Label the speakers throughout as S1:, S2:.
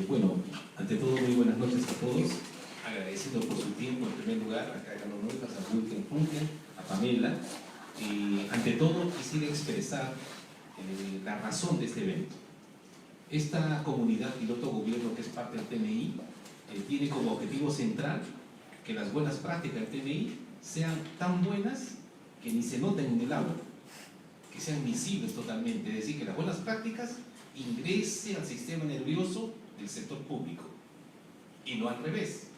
S1: Bueno, ante todo, muy buenas noches a todos. Agradecido por su tiempo, en primer lugar, acá a Carlos Noivas, a Wilken Funken, a Pamela. Ante todo, quisiera expresar la razón de este evento. Esta comunidad piloto gobierno, que es parte del TNI, tiene como objetivo central que las buenas prácticas del TNI sean tan buenas que ni se noten en el aula, que sean visibles totalmente, es decir, que las buenas prácticas ingresen al sistema nervioso del sector público y no al revés.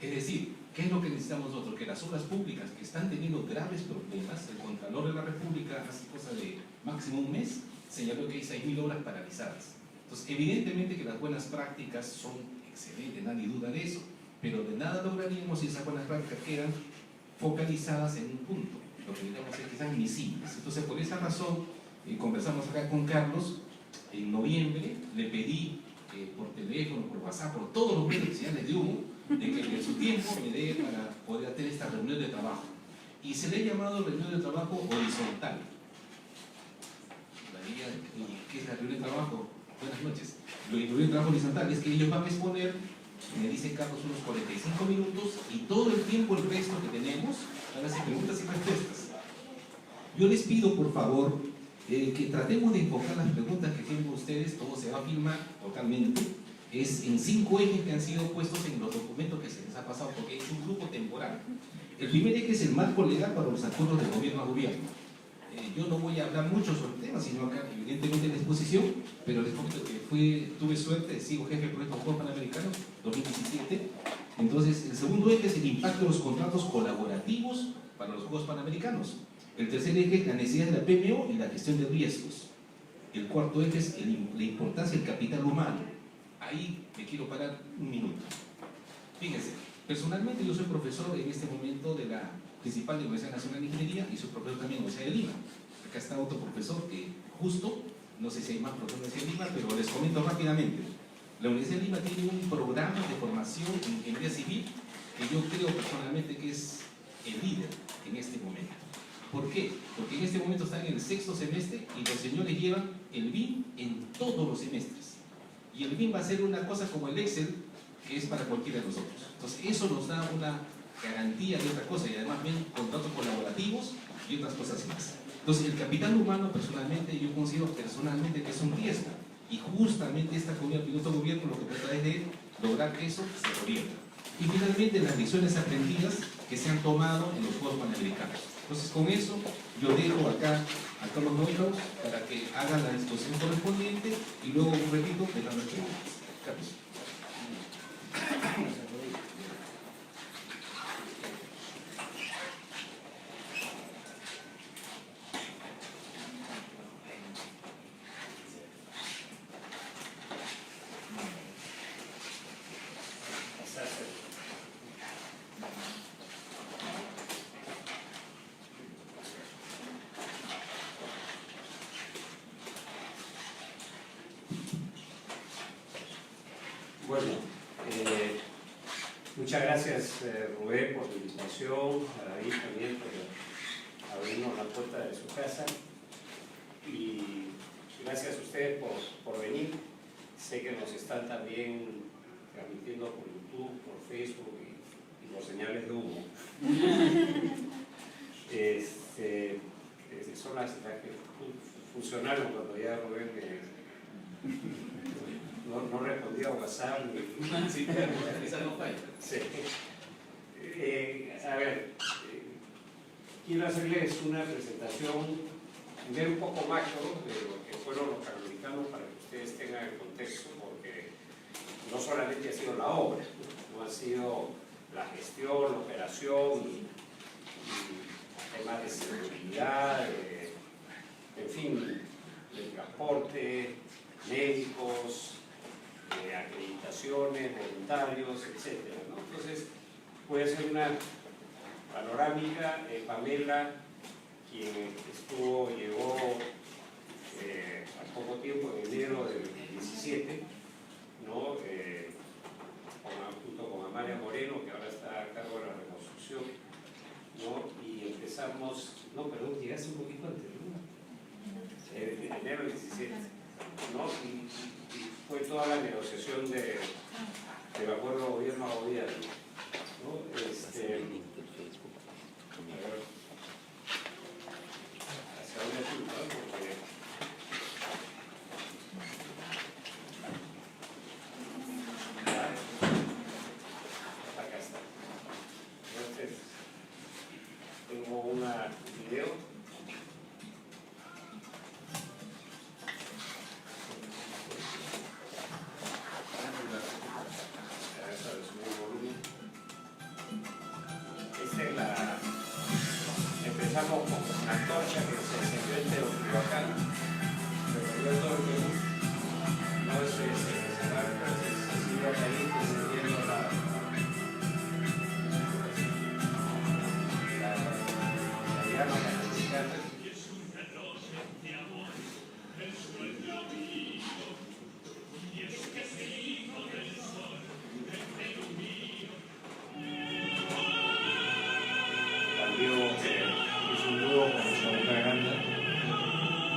S1: Es decir, ¿qué es lo que necesitamos nosotros? Que las obras públicas que están teniendo graves problemas, el Contralor de la República hace cosa de máximo un mes señaló que hay 6.000 obras paralizadas. Entonces, evidentemente que las buenas prácticas son excelentes, nadie duda de eso, pero de nada lograríamos si esas buenas prácticas quedan focalizadas en un punto. Lo que necesitamos es que sean visibles. Entonces, por esa razón, conversamos acá con Carlos. En noviembre le pedí por teléfono, por WhatsApp, por todos los medios, señales de humo, de que en su tiempo me dé para poder hacer esta reunión de trabajo. Y se le ha llamado reunión de trabajo horizontal. ¿Qué es la reunión de trabajo? Buenas noches. La reunión de trabajo horizontal es que ellos van a exponer, me dice Carlos, unos 45 minutos y todo el tiempo, el resto que tenemos, van a hacer preguntas y respuestas. Yo les pido, por favor, que tratemos de enfocar las preguntas que tienen ustedes. Todo se va a filmar totalmente. Es en 5 ejes que han sido puestos en los documentos que se les ha pasado, porque es un grupo temporal. El primer eje es el marco legal para los acuerdos de gobierno a gobierno. Yo no voy a hablar mucho sobre el tema, sino acá evidentemente en la exposición, pero les comento que tuve suerte, sigo jefe del proyecto Juegos Panamericanos 2017. Entonces, el segundo eje es el impacto de los contratos colaborativos para los Juegos Panamericanos. El tercer eje es la necesidad de la PMO y la gestión de riesgos. El cuarto eje es la importancia del capital humano. Ahí me quiero parar un minuto. Fíjense, personalmente yo soy profesor en este momento de la principal de la Universidad Nacional de Ingeniería y soy profesor también en la Universidad de Lima. Acá está otro profesor que justo, no sé si hay más profesores de la Universidad de Lima, pero les comento rápidamente. La Universidad de Lima tiene un programa de formación en ingeniería civil que yo creo personalmente que es el líder en este momento. ¿Por qué? Porque en este momento están en el 6º semestre y los señores llevan el BIM en todos los semestres. Y el BIM va a ser una cosa como el Excel, que es para cualquiera de nosotros. Entonces, eso nos da una garantía de otra cosa y además ven contratos colaborativos y otras cosas más. Entonces, el capital humano, personalmente, yo considero personalmente que es un riesgo. Y justamente esta comunidad piloto gobierno lo que trata es de lograr que eso se revierta. Y finalmente, las lecciones aprendidas que se han tomado en los Juegos Panamericanos. Entonces, con eso, yo dejo acá a Carlos Noivas para que haga la exposición correspondiente y luego, repito, le dan las preguntas. Carlos.
S2: Bueno, muchas gracias Rubén por la invitación, a David también por abrirnos la puerta de su casa y gracias a ustedes por venir. Sé que nos están también transmitiendo por YouTube, por Facebook y por señales de humo. Son las que funcionaron cuando ya Rubén no respondía a WhatsApp.
S1: Sí, claro, esa no falla.
S2: Sí. A ver, quiero hacerles una presentación, ver un poco macro de lo que fueron los panamericanos para que ustedes tengan el contexto, porque no solamente ha sido la obra, no ha sido la gestión, la operación y temas de seguridad, en fin, de transporte, médicos, acreditaciones, voluntarios, etc., ¿no? Entonces, puede ser una panorámica. Pamela, quien llegó al poco tiempo, en enero del 2017, ¿no? Junto con Amalia Moreno, que ahora está a cargo de la reconstrucción, ¿no? Y empezamos, no, perdón, llegaste un poquito antes, ¿no? En enero del 17, ¿no? Y fue todo toda la negociación del acuerdo gobierno a gobierno, ¿no? A ver, hacia dónde apunta, porque acá está. Entonces, tengo un video. Empezamos con una antorcha que se encendió en Teotihuacán, recorrió todo el Perú, no se marca, se siguió hasta ahí, encendiendo la llama mexicana.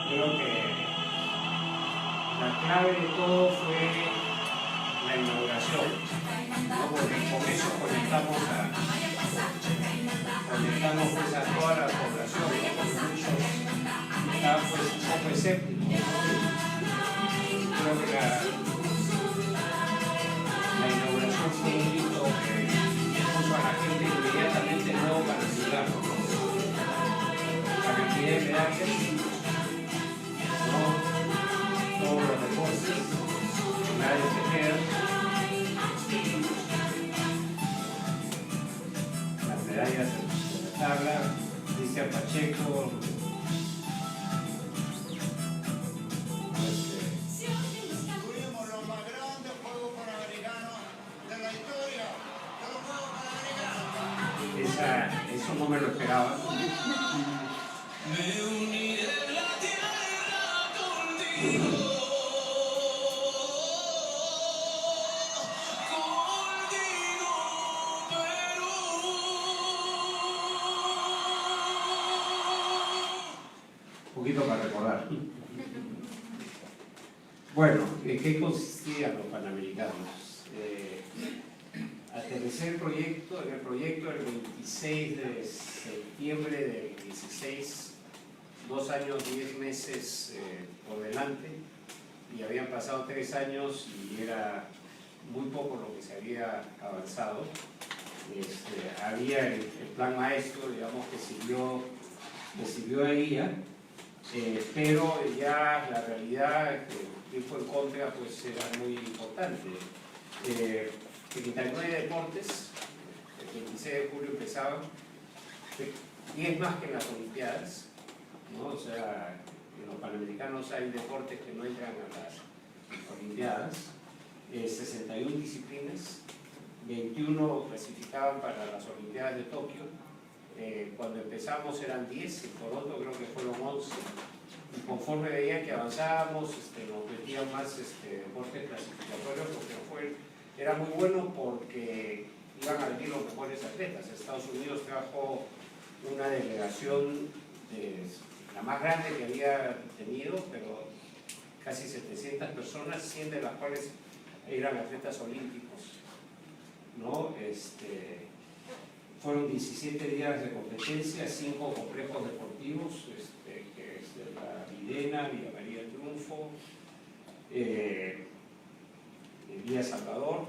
S2: Creo que la clave de todo fue la inauguración, ¿no? Porque con eso conectamos pues, a toda la población, ¿no? Porque muchos estaban pues, un poco escépticos, ¿no? Creo que la inauguración fue un hito que puso a la gente inmediatamente nuevo para ayudar, ¿no? La cantidad de medallas, todos los deportes, nadie se queda. Las medallas en la tabla, Cristian Pacheco.
S3: Tuvimos los más grandes Juegos Panamericanos de la historia de los Juegos Panamericanos.
S2: Eso no me lo esperaba.
S3: Me uniré en la tierra contigo.
S2: Un poquito para recordar. Bueno, ¿en qué consistían los Panamericanos? Aterricé el proyecto, el 26 de septiembre del 16, 2 años, 10 meses por delante, y habían pasado 3 años y era muy poco lo que se había avanzado. Había el plan maestro, digamos, que sirvió de guía, pero ya la realidad, el tiempo en contra, pues era muy importante. 39 deportes, el 26 de julio empezaban, 10 más que en las Olimpiadas, ¿no? O sea, en los Panamericanos hay deportes que no entran a las Olimpiadas, 61 disciplinas, 21 clasificaban para las Olimpiadas de Tokio. Cuando empezamos eran 10, en Toronto creo que fueron 11, y conforme veían que avanzábamos, nos metían más deportes clasificatorios, porque era muy bueno porque iban a venir los mejores atletas. Estados Unidos trajo una delegación, la más grande que había tenido, pero casi 700 personas, 100 de las cuales eran atletas olímpicos, ¿no? Fueron 17 días de competencia, 5 complejos deportivos, que es la Videna, Villa María del Triunfo, Villa Salvador,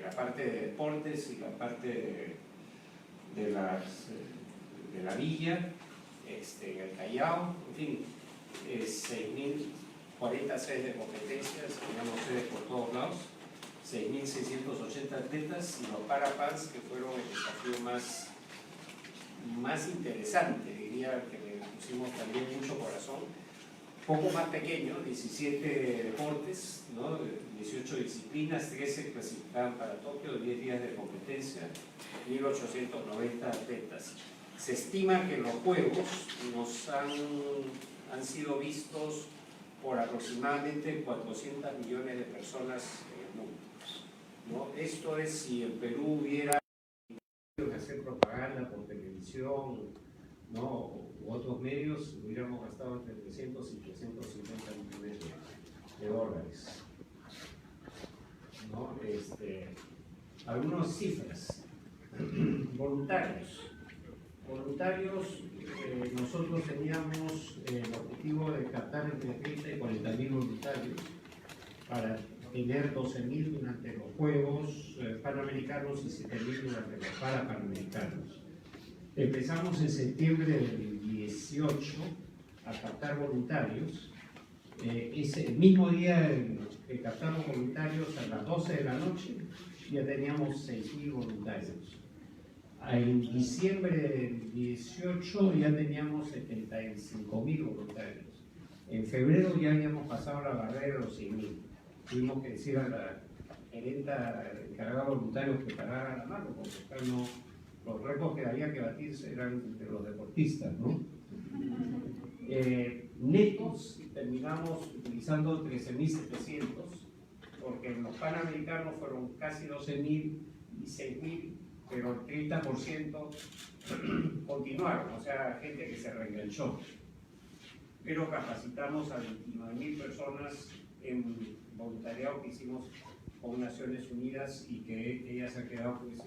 S2: la parte de deportes y la parte de la villa, en el Callao, en fin, 6.040 sedes de competencias, teníamos sedes por todos lados, 6.680 atletas, y los Parapans, que fueron el desafío más interesante, diría, que le pusimos también mucho corazón. Poco más pequeño, 17 deportes, ¿no? 18 disciplinas, 13 clasificaban para Tokio, 10 días de competencia, 1.890 atletas. Se estima que los Juegos han sido vistos por aproximadamente 400 millones de personas en el mundo, ¿no? Esto es si en Perú hubiera que hacer propaganda por televisión, ¿no? U otros medios, hubiéramos gastado entre 300 y 350 millones de dólares. algunas cifras. Voluntarios. Nosotros teníamos el objetivo de captar entre 30 y 40.000 voluntarios para tener 12.000 durante los Juegos Panamericanos y 7.000 durante los Parapanamericanos. Empezamos en septiembre del 18 a captar voluntarios. Ese mismo día que captamos voluntarios a las 12 de la noche ya teníamos 6.000 voluntarios. En diciembre del 18 ya teníamos 75.000 voluntarios. En febrero ya habíamos pasado la barrera de los 100.000. Tuvimos que decir a la gerenta encargada de voluntarios que parara la mano, porque no, los récords que había que batirse eran de los deportistas, ¿no? Netos terminamos utilizando 13.700, porque en los Panamericanos fueron casi 12.000 y 6.000, pero el 30% continuaron, o sea, gente que se reenganchó. Pero capacitamos a 29.000 personas en voluntariado que hicimos con Naciones Unidas y que ellas han quedado pues,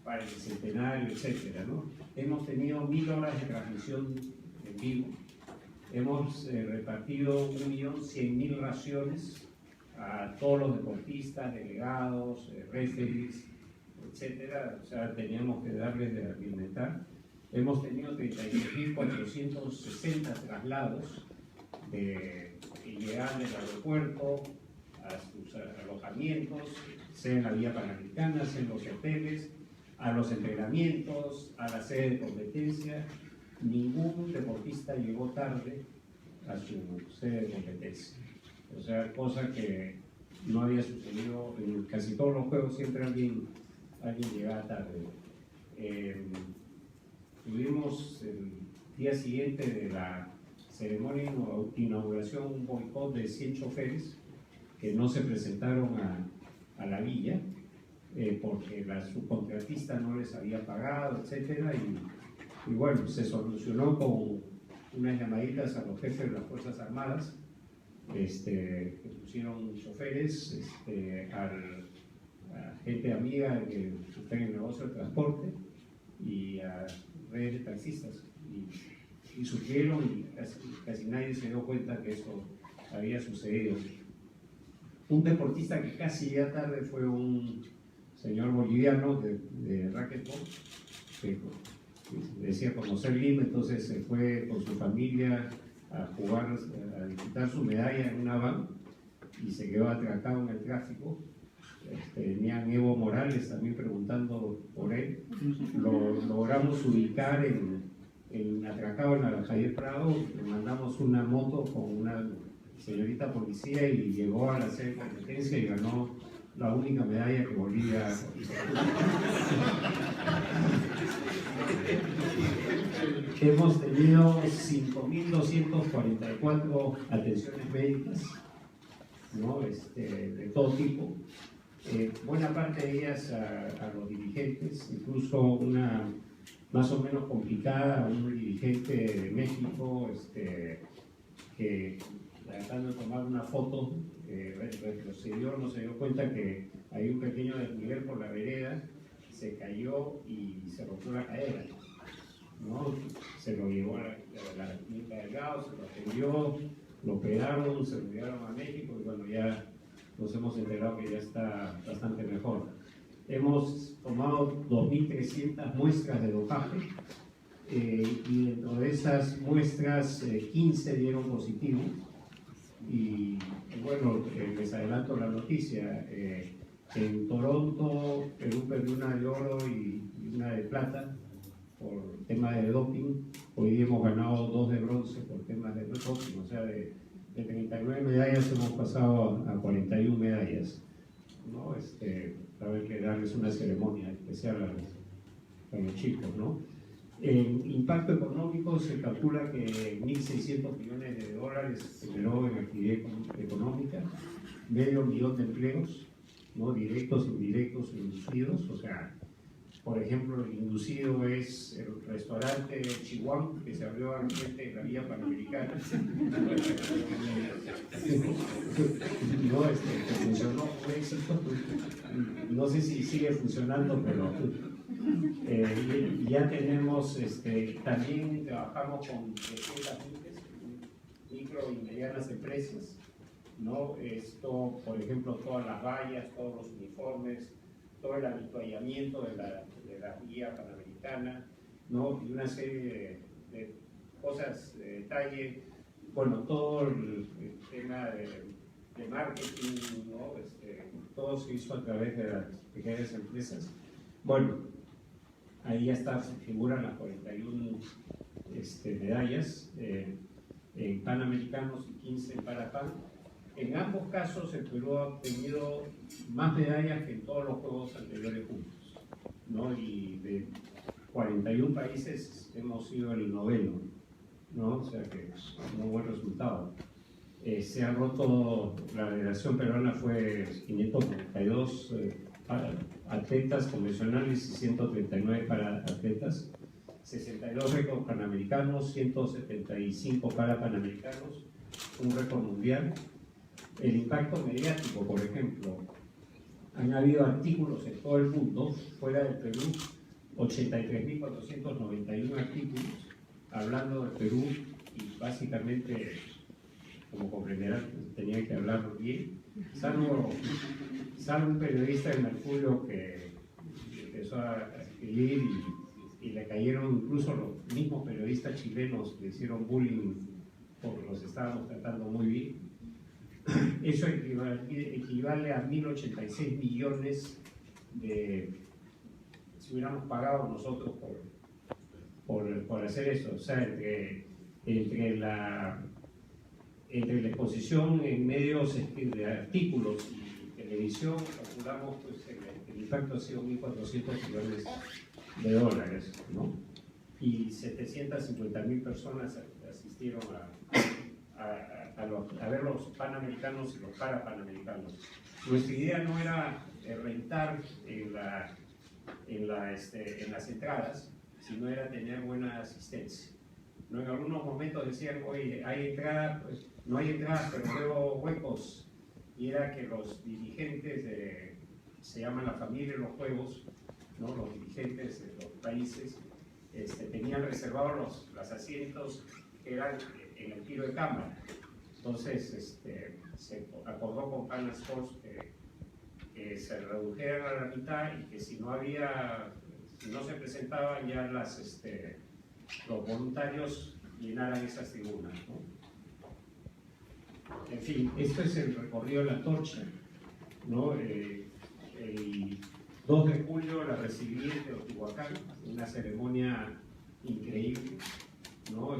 S2: para el centenario, etcétera, ¿no? Hemos tenido 1.000 horas de transmisión en vivo. Hemos repartido 1.100.000 raciones a todos los deportistas, delegados, referees, etcétera. O sea, teníamos que darles de alimentar. Hemos tenido 32.460 traslados que llegan del aeropuerto a sus alojamientos, sea en la vía panamericana, sea en los hoteles, a los entrenamientos, a la sede de competencia. Ningún deportista llegó tarde a su sede de competencia. O sea, cosa que no había sucedido en casi todos los juegos, siempre alguien llegaba tarde. Tuvimos el día siguiente de la ceremonia de inauguración un boicot de 100 choferes que no se presentaron a la villa porque la subcontratista no les había pagado, etcétera, y bueno, se solucionó con unas llamaditas a los jefes de las Fuerzas Armadas que pusieron choferes a gente amiga que está en el negocio del transporte y a redes de taxistas y sufrieron y casi nadie se dio cuenta que eso había sucedido. Un deportista que casi llega tarde fue un señor boliviano de racquetball que decía conocer Lima, entonces se fue con su familia a jugar, a disputar su medalla en una van y se quedó atracado en el tráfico. Tenían Evo Morales también preguntando por él. Lo logramos ubicar atracado en la Javier Prado, le mandamos una moto con una señorita policía y llegó a la sede de competencia y ganó la única medalla que Bolivia Hemos tenido 5.244 atenciones médicas, ¿no? De todo tipo. Buena parte de ellas a los dirigentes, incluso una más o menos complicada, un dirigente de México que tratando de tomar una foto retrocedió, no se dio cuenta que hay un pequeño desnivel por la vereda, se cayó y se rompió la cadera, ¿no? Se lo llevó a la clínica del Gao, se lo atendió, lo operaron, se lo llevaron a México y bueno, ya nos hemos enterado que ya está bastante mejor. Hemos tomado 2.300 muestras de dopaje y dentro de esas muestras 15 dieron positivo. Y bueno, les adelanto la noticia. En Toronto, Perú perdió una de oro y una de plata por tema de doping. Hoy día hemos ganado 2 de bronce por temas de doping, o sea, de 39 medallas hemos pasado a 41 medallas, ¿no? Habrá que darles una ceremonia especial a los chicos, ¿no? En impacto económico se calcula que 1.600 millones de dólares generó en actividad económica, 500.000 de empleos, ¿no? Directos, indirectos, inducidos, o sea,
S4: Por ejemplo, el inducido es el restaurante Chihuahua, que se abrió al frente de la vía Panamericana. No, que funcionó con éxito. No sé si sigue funcionando, pero ya tenemos, también trabajamos con pequeñas micro y medianas empresas, ¿no? Esto, por ejemplo, todas las vallas, todos los uniformes, todo el avituallamiento de la vía Panamericana, ¿no? Y una serie de cosas de detalle, bueno, todo el tema de marketing, ¿no? Todo se hizo a través de las pequeñas empresas. Bueno, ahí ya está, figuran las 41 medallas en Panamericanos y 15 en Parapan. En ambos casos el Perú ha obtenido más medallas que en todos los juegos anteriores juntos, ¿no? Y de 41 países hemos sido el 9º, ¿no? O sea que es un muy buen resultado. Se ha roto, la delegación peruana fue 592 atletas convencionales y 139 para atletas, 62 récords panamericanos, 175 para panamericanos, un récord mundial. El impacto mediático, por ejemplo, han habido artículos en todo el mundo, fuera del Perú, 83.491 artículos hablando del Perú y básicamente, como comprenderán, tenía que hablar bien, salvo un periodista de Mercurio que empezó a escribir y le cayeron incluso los mismos periodistas chilenos que hicieron bullying porque los estábamos tratando muy bien. Eso equivale a 1.086 millones si hubiéramos pagado nosotros por hacer eso. O sea, entre la exposición en medios de artículos y televisión, calculamos pues, el impacto ha sido 1.400 millones de dólares, ¿no? Y 750.000 personas asistieron a ver los panamericanos y los parapanamericanos. Nuestra idea no era rentar en las entradas, sino era tener buena asistencia. ¿No? En algunos momentos decían, oye, hay entradas, pues, no hay entradas, pero veo huecos. Y era que los dirigentes, se llaman la familia de los juegos, ¿no? Los dirigentes de los países, tenían reservados los asientos que eran en el tiro de cámara. Entonces, se acordó con Pan Sports que se redujeran a la mitad y que si no se presentaban ya los voluntarios llenaran esas tribunas, ¿no? En fin, esto es el recorrido de la antorcha, ¿no? El 2 de julio la recibí en Teotihuacán, una ceremonia increíble, ¿no?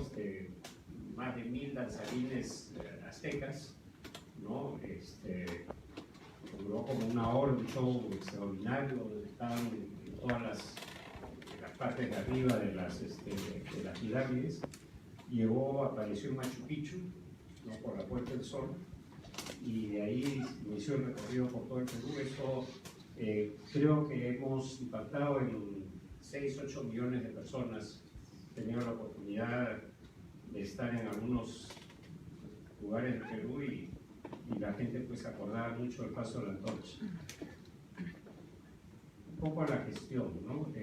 S4: Más de 1.000 danzarines aztecas, ¿no? Duró como una hora, un show extraordinario, donde estaban en todas las partes de arriba de las pirámides. Apareció en Machu Picchu, ¿no? Por la Puerta del Sol, y de ahí inició el recorrido por todo el Perú. Eso creo que hemos impactado en 6-8 millones de personas. He tenido la oportunidad de estar en algunos lugares del Perú y la gente pues acordaba mucho el paso de la antorcha. Un poco a la gestión, ¿no?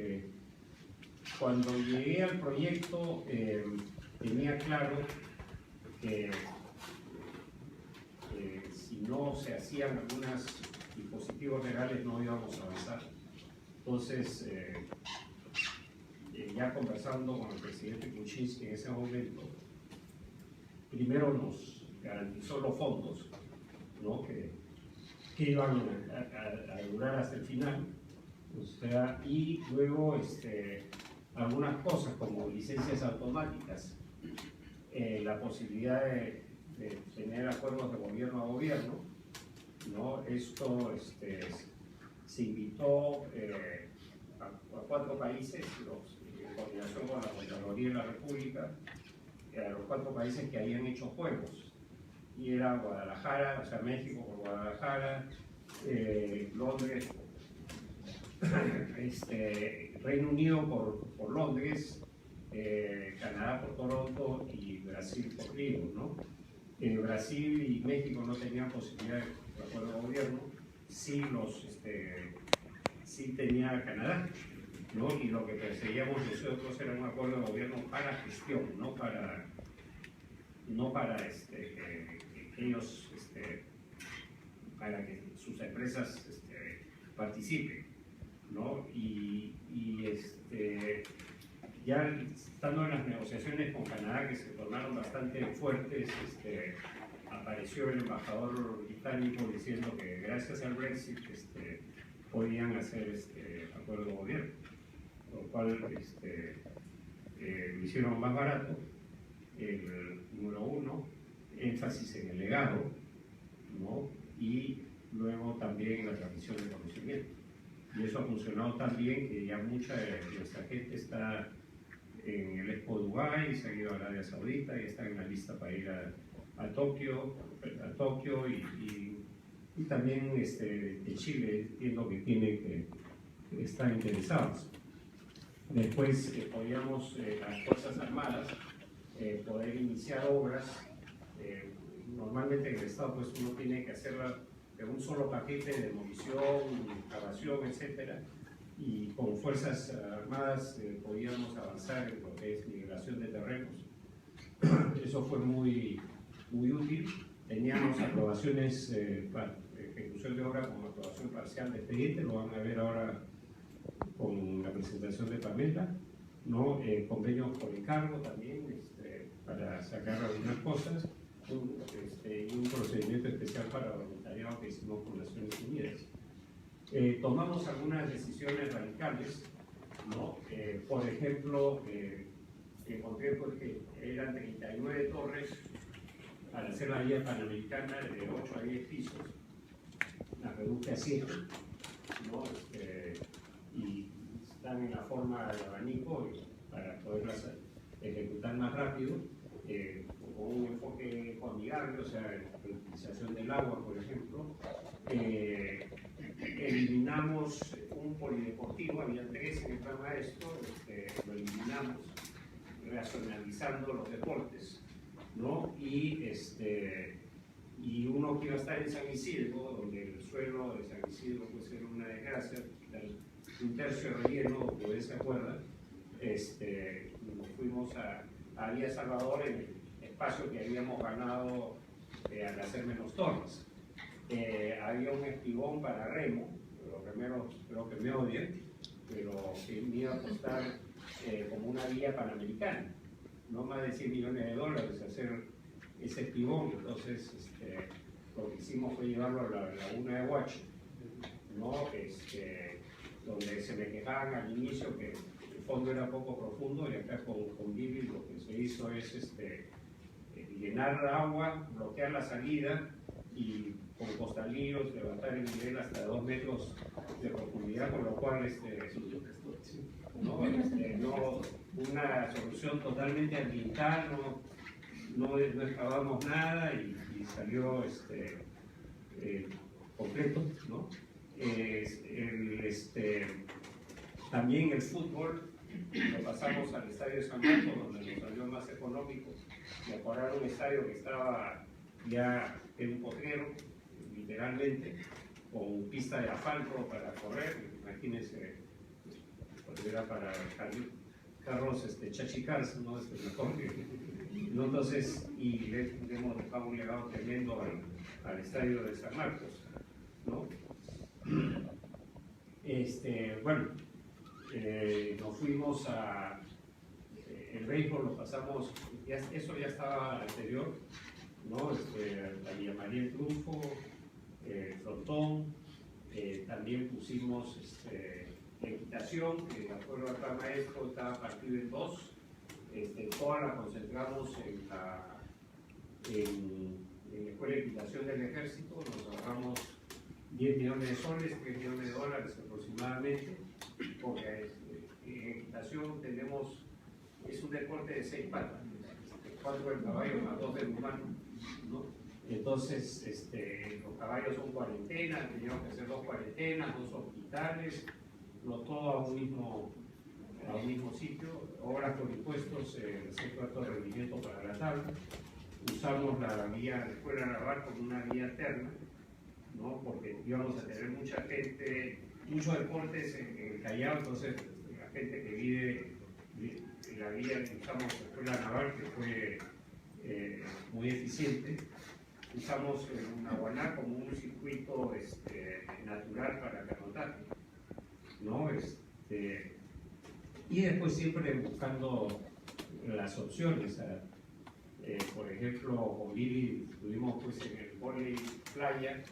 S4: Cuando llegué al proyecto tenía claro que si no se hacían algunos dispositivos legales no íbamos a avanzar. Entonces, ya conversando con el presidente Kuczynski en ese momento, primero nos garantizó los fondos, ¿no? que iban a durar hasta el final, o sea, y luego algunas cosas como licencias automáticas, la posibilidad de tener acuerdos de gobierno a gobierno, ¿no? Esto se invitó a 4 países, en coordinación con la Contraloría de la República, a los 4 países que habían hecho juegos, y era Guadalajara, o sea, México por Guadalajara, Londres, Reino Unido por Londres, Canadá por Toronto y Brasil por Río, ¿no? Brasil y México no tenían posibilidad de acuerdo de gobierno, sí tenía Canadá, ¿no? Y lo que perseguíamos nosotros era un acuerdo de gobierno para gestión, no para que ellos, para que sus empresas participen, ¿no? Ya estando en las negociaciones con Canadá, que se tornaron bastante fuertes, apareció el embajador británico diciendo que gracias al Brexit podían hacer acuerdo de gobierno, lo cual lo hicieron más barato. El número uno, énfasis en el legado, ¿no? Y luego también la transmisión de conocimiento. Y eso ha funcionado tan bien que ya mucha de nuestra gente está en el Expo Dubái, se ha ido a Arabia Saudita y está en la lista para ir a Tokio y también de Chile, entiendo que tiene que estar interesados. Después podríamos, las Fuerzas Armadas, poder iniciar obras. Normalmente en el Estado pues uno tiene que hacerla de un solo paquete de demolición, excavación, etcétera, y con Fuerzas Armadas podíamos avanzar en lo que es migración de terrenos. Eso fue muy útil. Teníamos aprobaciones para ejecución de obra con aprobación parcial de expediente, lo van a ver ahora con la presentación de Pamela, ¿no? Convenios por encargo también, para sacar algunas cosas, y un procedimiento especial para voluntariado que hicimos con Naciones Unidas. Tomamos algunas decisiones radicales, ¿no? Por ejemplo, encontré pues, que eran 39 torres para hacer la vía panamericana de 8 a 10 pisos, la reduje a 7, ¿no? Y están en la forma de abanico para poderlas ejecutar más rápido, con un enfoque amigable, o sea, la utilización del agua, por ejemplo. Eliminamos un polideportivo, había 3 en el plan maestro, lo eliminamos, racionalizando los deportes, ¿no? Y uno que iba a estar en San Isidro, donde el suelo de San Isidro puede ser una desgracia, un tercio relleno, como se acuerda, nos fuimos a Vía Salvador en el espacio que habíamos ganado al hacer menos torres. Había un espigón para remo, los remeros creo que me odian, pero que me iba a costar como una vía panamericana, no más de $100 millones hacer ese espigón. Entonces lo que hicimos fue llevarlo a la laguna de Huacho, ¿no? Donde se me quejaban al inicio que el fondo era poco profundo, y acá con Billy lo que se hizo es llenar agua, bloquear la salida y con costalillos levantar el nivel hasta 2 metros de profundidad, con lo cual no, una solución totalmente ambiental, no excavamos nada y salió completo, ¿no? También el fútbol lo pasamos al Estadio San Marcos, donde nos salió más económico mejorar un estadio que estaba ya en un potrero, literalmente, con pista de asfalto para correr. Imagínense, era para carros chachicarse, ¿no? Mejor que, ¿no? Entonces, y le hemos dejado un legado tremendo al estadio de San Marcos, ¿no? Bueno, nos fuimos a el béisbol, lo pasamos, eso ya estaba anterior, ¿no? La Villa María el Triunfo, Frontón, también pusimos equitación, que de acuerdo al plan maestro estaba partido en 2, toda la concentramos en la Escuela de Equitación del Ejército, nos ahorramos $10 millones, $3 millones aproximadamente, porque en equitación es un deporte de 6 patas, 4 del caballo más 2 del humano, ¿no? Entonces, los caballos son cuarentenas, teníamos que hacer 2 cuarentenas, 2 hospitales, no todo a un mismo a un mismo sitio. Obras por impuestos, el centro de alto rendimiento para la tabla. Usamos la escuela naval como una vía alterna, ¿no? Porque íbamos a tener mucha gente, muchos deportes en el Callao, entonces la gente que vive en la vía que usamos la escuela naval, que fue muy eficiente. Usamos Naguaná como un circuito natural para canotaje, ¿no? Y después siempre buscando las opciones. Por ejemplo, con Lili estuvimos pues, en el vóley playa,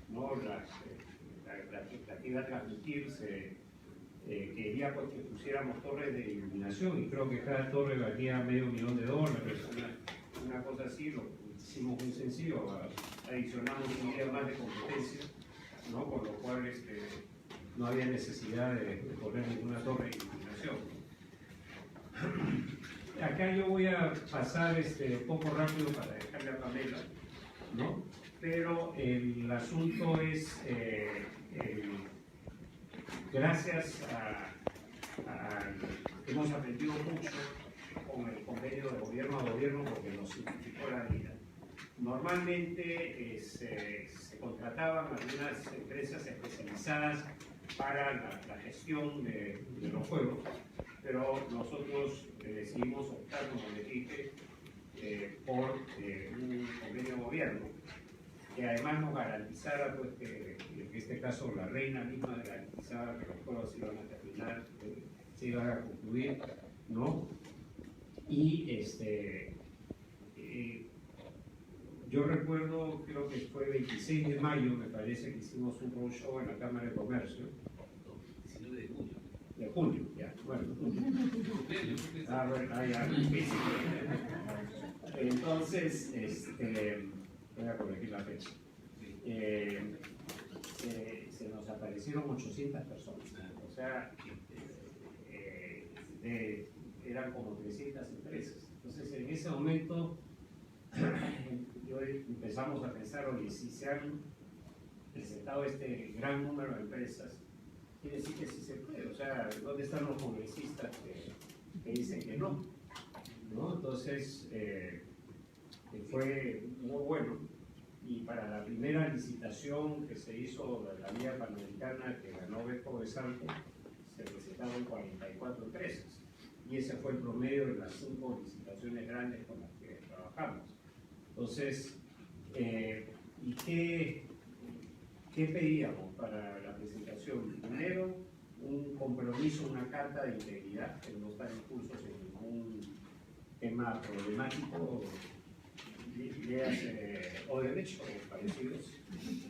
S4: ¿no? La que iba a transmitir quería pues, que pusiéramos torres de iluminación y creo que cada torre valía $500,000, una cosa así. Lo hicimos muy sencillo, adicionamos un día más de competencia, ¿no? Por lo cual no había necesidad de poner ninguna torre de iluminación. Acá yo voy a pasar un poco rápido para dejarle a Pamela, ¿no? Pero el asunto es, gracias hemos aprendido mucho con el convenio de gobierno a gobierno porque nos simplificó la vida. Normalmente se contrataban algunas empresas especializadas para la gestión de los juegos, pero nosotros decidimos optar, como les dije, por un convenio de gobierno que además nos garantizara, pues, que en este caso la reina misma garantizaba que los juegos se iban a terminar, se iban a concluir, ¿no? Y yo recuerdo, creo que fue 26 de mayo, me parece que hicimos un roadshow en la Cámara de Comercio.
S1: 19 de junio.
S4: De junio, ya, bueno. Ya, entonces, voy a corregir la fecha. Se nos aparecieron 800 personas, o sea, eran como 300 empresas. Entonces, en ese momento, empezamos a pensar, oye, si se han presentado este gran número de empresas, quiere decir que sí se puede. O sea, ¿dónde están los congresistas que dicen que no? Entonces, fue muy bueno. Y para la primera licitación que se hizo de la Vía Panamericana, que ganó Beto de Salto, se presentaron 44 empresas. Y ese fue el promedio de las 5 licitaciones grandes con las que trabajamos. Entonces, ¿y qué pedíamos para la presentación? Primero, un compromiso, una carta de integridad, que no está en cursos en ningún tema problemático, ideas o derechos parecidos,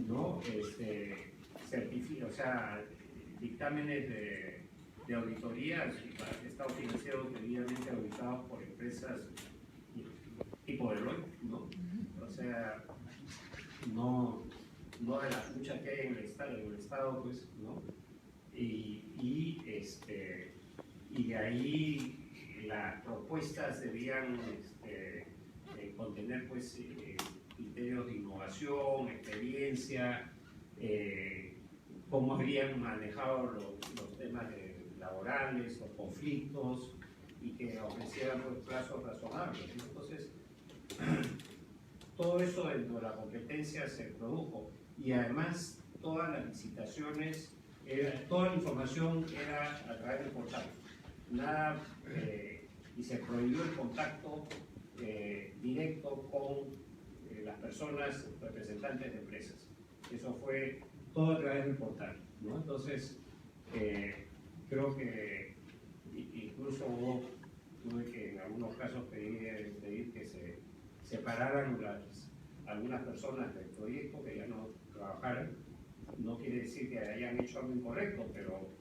S4: ¿no? O sea, dictámenes de auditoría, estados financieros debidamente auditados por empresas tipo Deloitte, ¿no? O sea, no de la lucha que hay en el Estado, pues, ¿no? Y de ahí las propuestas debían contener, pues, criterios de innovación, experiencia, cómo habrían manejado los temas laborales, los conflictos, y que ofrecieran, pues, plazos razonables. Entonces, todo eso dentro de la competencia se produjo, y además todas las licitaciones, toda la información era a través del portal. Nada, y se prohibió el contacto directo con las personas representantes de empresas. Eso fue todo a través del portal, ¿no? Entonces, creo que incluso tuve que en algunos casos pedir que se separaran algunas personas del proyecto, que ya no trabajaran. No quiere decir que hayan hecho algo incorrecto, pero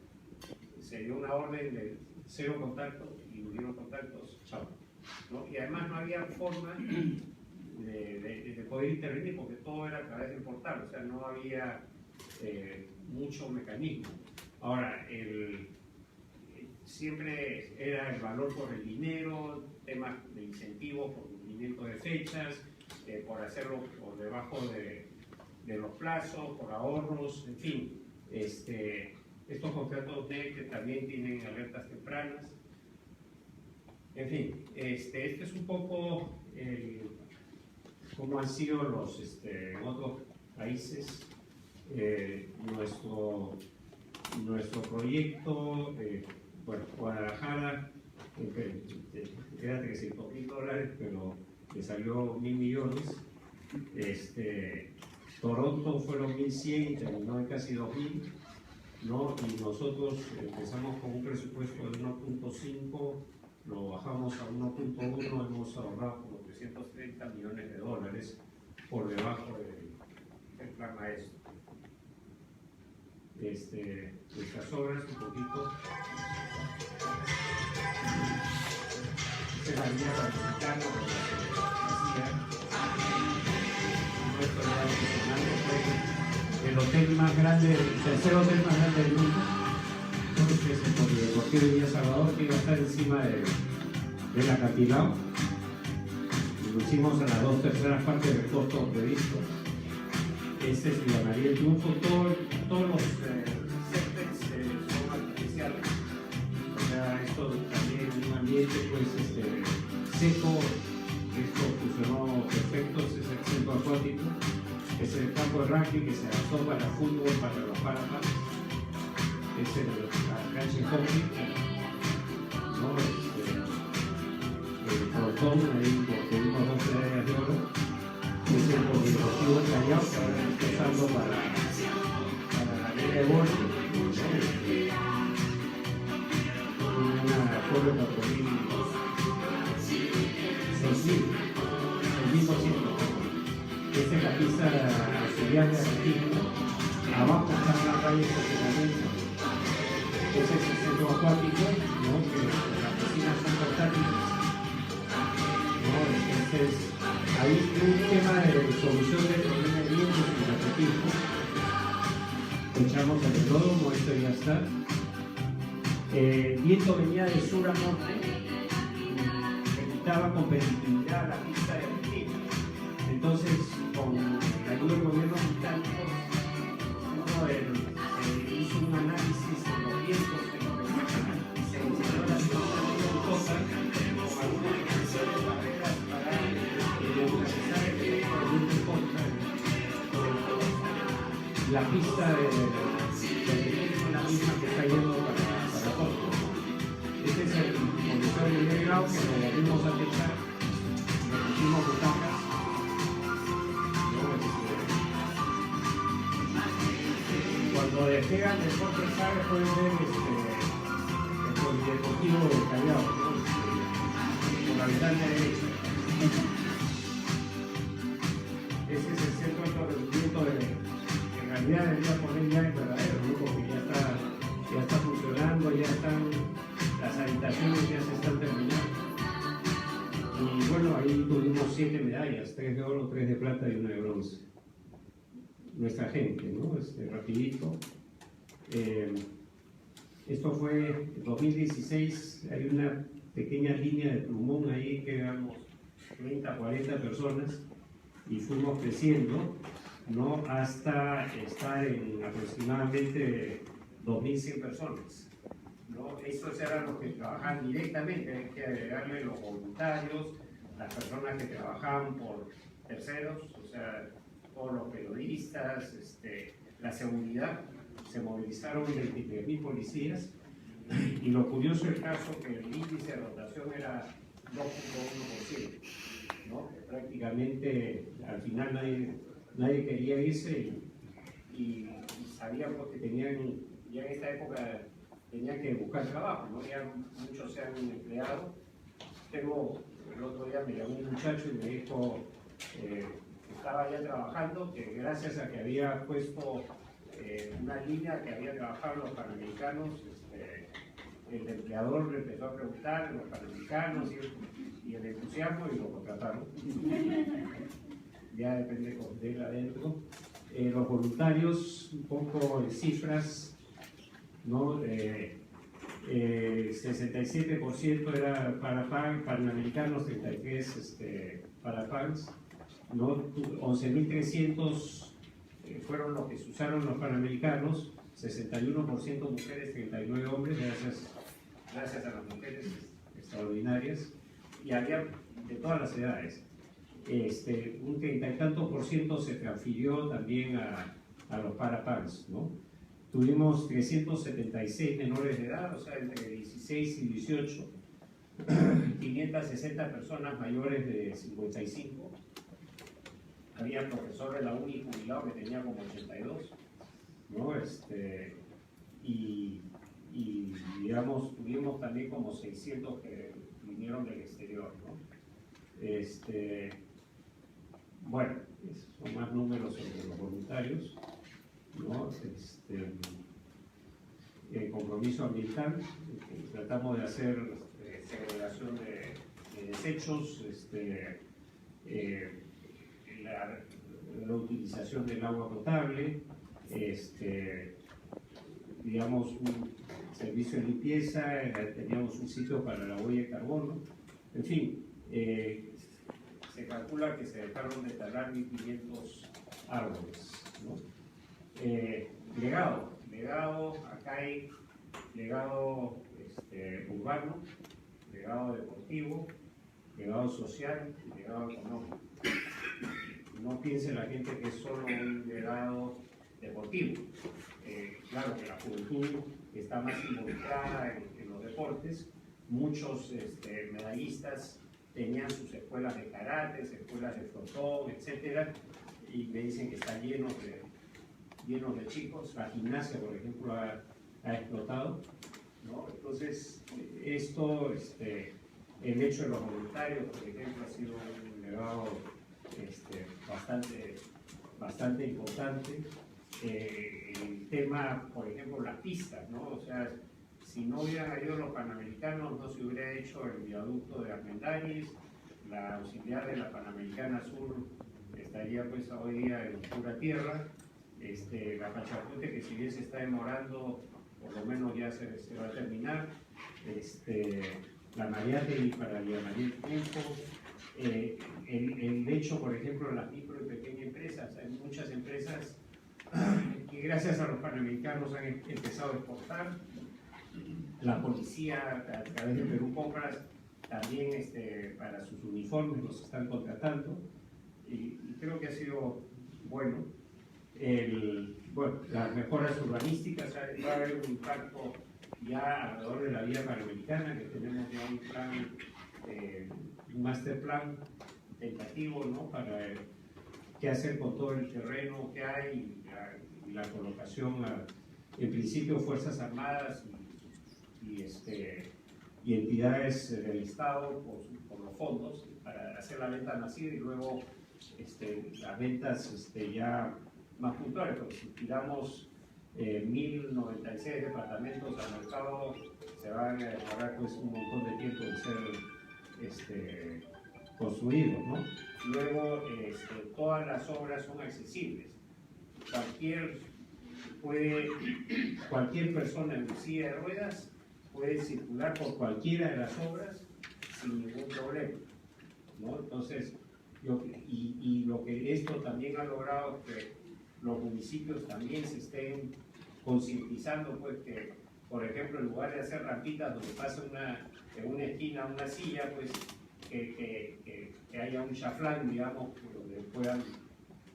S4: se dio una orden de 0 contactos y hubieron contactos, chao, ¿no? Y además no había forma de poder intervenir porque todo era a través del portal, o sea, no había mucho mecanismo. Ahora, siempre era el valor por el dinero, temas de incentivos por cumplimiento de fechas, por hacerlo por debajo de los plazos, por ahorros, en fin. estos contratos que también tienen alertas tempranas. En fin, este es un poco cómo han sido los en otros países. Nuestro proyecto, bueno, Guadalajara, era $300.000, pero le salió 1.000 millones. Toronto fueron 1.100 y terminó en casi 2.000, ¿no? Y nosotros empezamos con un presupuesto de 1.5, lo bajamos a 1.1, hemos ahorrado como $330 millones por debajo del plan maestro. Nuestras obras un poquito. Esta es la línea panamericana donde se hacía nuestro lugar funcionando, fue el hotel más grande, el tercer hotel más grande del mundo. Entonces, es el Polideportivo Villa Salvador, que iba a estar encima del acantilado. Lo hicimos a las 2/3 partes del costo previsto. Este se llamaría el triunfo. Todos los céspedes son artificiales. O sea, esto también en un ambiente pues, seco. Esto funcionó perfecto. Ese es el centro acuático. Es el campo de rugby que se adaptó para fútbol, para los Parapas. Es la cancha de hockey, ¿no? El frontón, ahí que tuvimos 2 medallas de oro. Es el Polideportivo de Callao, que ahora está empezando para la Liga de Golf. Una torre de 6.000%. Esta es la pista auxiliar de Argentina. Abajo están las calles de estacionamiento. Ese es el centro acuático, ¿no? Que las piscinas son portátiles, ¿no? Entonces, hay un tema de solución del problema de vientos y de atletismo. Echamos el velódromo, esto ya está. El viento venía de sur a norte, evitaba competitividad a la pista de Argentina. Entonces, con la ayuda del gobierno británico, hizo un análisis de los vientos que nos remueven y se diseñó la situación ventosa con algunas condiciones barreras para neutralizar el efecto del viento en contra. La pista de es la misma que está yendo para Porto. Este es el conductor de nivel grado que lo volvimos a techar, le pusimos butacas. Cuando despegan del Puerto del Sabe pueden ver el Polideportivo de Callao, ¿no? Por la ventana derecha. Ese es el centro de rendimiento en realidad debería poner ya el verdadero, ¿no? Porque ya está funcionando, ya están las habitaciones, ya se están terminando. Y bueno, ahí tuvimos 7 medallas, 3 de oro, 3 de plata y 1 de bronce. Nuestra gente, ¿no? Rapidito. Esto fue en 2016, hay una pequeña línea de plumón ahí que éramos 30, 40 personas y fuimos creciendo, ¿no? Hasta estar en aproximadamente 2.100 personas, ¿no? Estos eran los que trabajaban directamente, hay que agregarle los voluntarios, las personas que trabajaban por terceros, o sea, todos los periodistas, la seguridad. Se movilizaron 23.000 policías y lo curioso del caso es que el índice de rotación era 2.1%, ¿no? Prácticamente al final nadie quería irse y sabíamos que tenían, ya en esta época tenían que buscar trabajo, ¿no? Ya muchos se han empleado. El otro día me llamó un muchacho y me dijo estaba ya trabajando, que gracias a que había puesto una línea que había trabajado los panamericanos, el empleador le empezó a preguntar los panamericanos y el entusiasmo y lo contrataron. Ya depende de él adentro. Los voluntarios, un poco de cifras, ¿no? 67% era para panamericanos, 33% para fans, ¿no? 11.300 fueron los que se usaron los Panamericanos, 61% mujeres, 39 hombres, gracias a las mujeres extraordinarias, y había de todas las edades. Un 30 y tantos % se transfirió también a los Parapans, ¿no? Tuvimos 376 menores de edad, o sea, entre 16 y 18, 560 personas mayores de 55. Había profesor de la uni jubilado que tenía como 82, ¿no? Y digamos, tuvimos también como 600 que vinieron del exterior, ¿no? Bueno, esos son más números sobre los voluntarios, ¿no? El compromiso ambiental, tratamos de hacer segregación de desechos, la utilización del agua potable, digamos, un servicio de limpieza, teníamos un sitio para la huella de carbono, en fin, se calcula que se dejaron de talar 1.500 árboles, ¿no? Legado, acá hay legado urbano, legado deportivo, legado social y legado económico. No piense la gente que es solo un legado deportivo. Claro que la juventud está más involucrada en los deportes. Muchos medallistas tenían sus escuelas de karate, escuelas de frontón, etc. Y me dicen que están llenos de chicos. La gimnasia, por ejemplo, ha explotado, ¿no? Entonces, esto, el hecho de los voluntarios, por ejemplo, ha sido un legado bastante importante. El tema, por ejemplo, las pistas, ¿no? O sea, si no hubieran habido los Panamericanos, no se hubiera hecho el viaducto de Armendáriz, la auxiliar de la Panamericana Sur estaría pues hoy día en pura tierra, la Pachacute, que si bien se está demorando, por lo menos ya se va a terminar, la Mariátegui para Liamarí el tiempo, el hecho, por ejemplo, de las micro y pequeñas empresas. Hay muchas empresas que gracias a los Panamericanos han empezado a exportar. La policía, a través de Perú Compras, también para sus uniformes los están contratando, y creo que ha sido bueno. Las mejoras urbanísticas, va a haber un impacto ya alrededor de la vía panamericana, que tenemos ya un plan, un master plan tentativo, ¿no? Para qué hacer con todo el terreno que hay y la colocación, en principio, Fuerzas Armadas y entidades del Estado por los fondos para hacer la venta masiva, y luego las ventas ya más puntuales, porque si tiramos 1.096 departamentos al mercado, se van a demorar pues un montón de tiempo en ser construidos, ¿no? Luego, todas las obras son accesibles. Cualquier persona en silla de ruedas puede circular por cualquiera de las obras sin ningún problema, ¿no? Entonces, lo que esto también ha logrado es que los municipios también se estén concientizando, pues, que, por ejemplo, en lugar de hacer rampitas donde pasa en una esquina una silla, pues que haya un chaflán, digamos, donde puedan,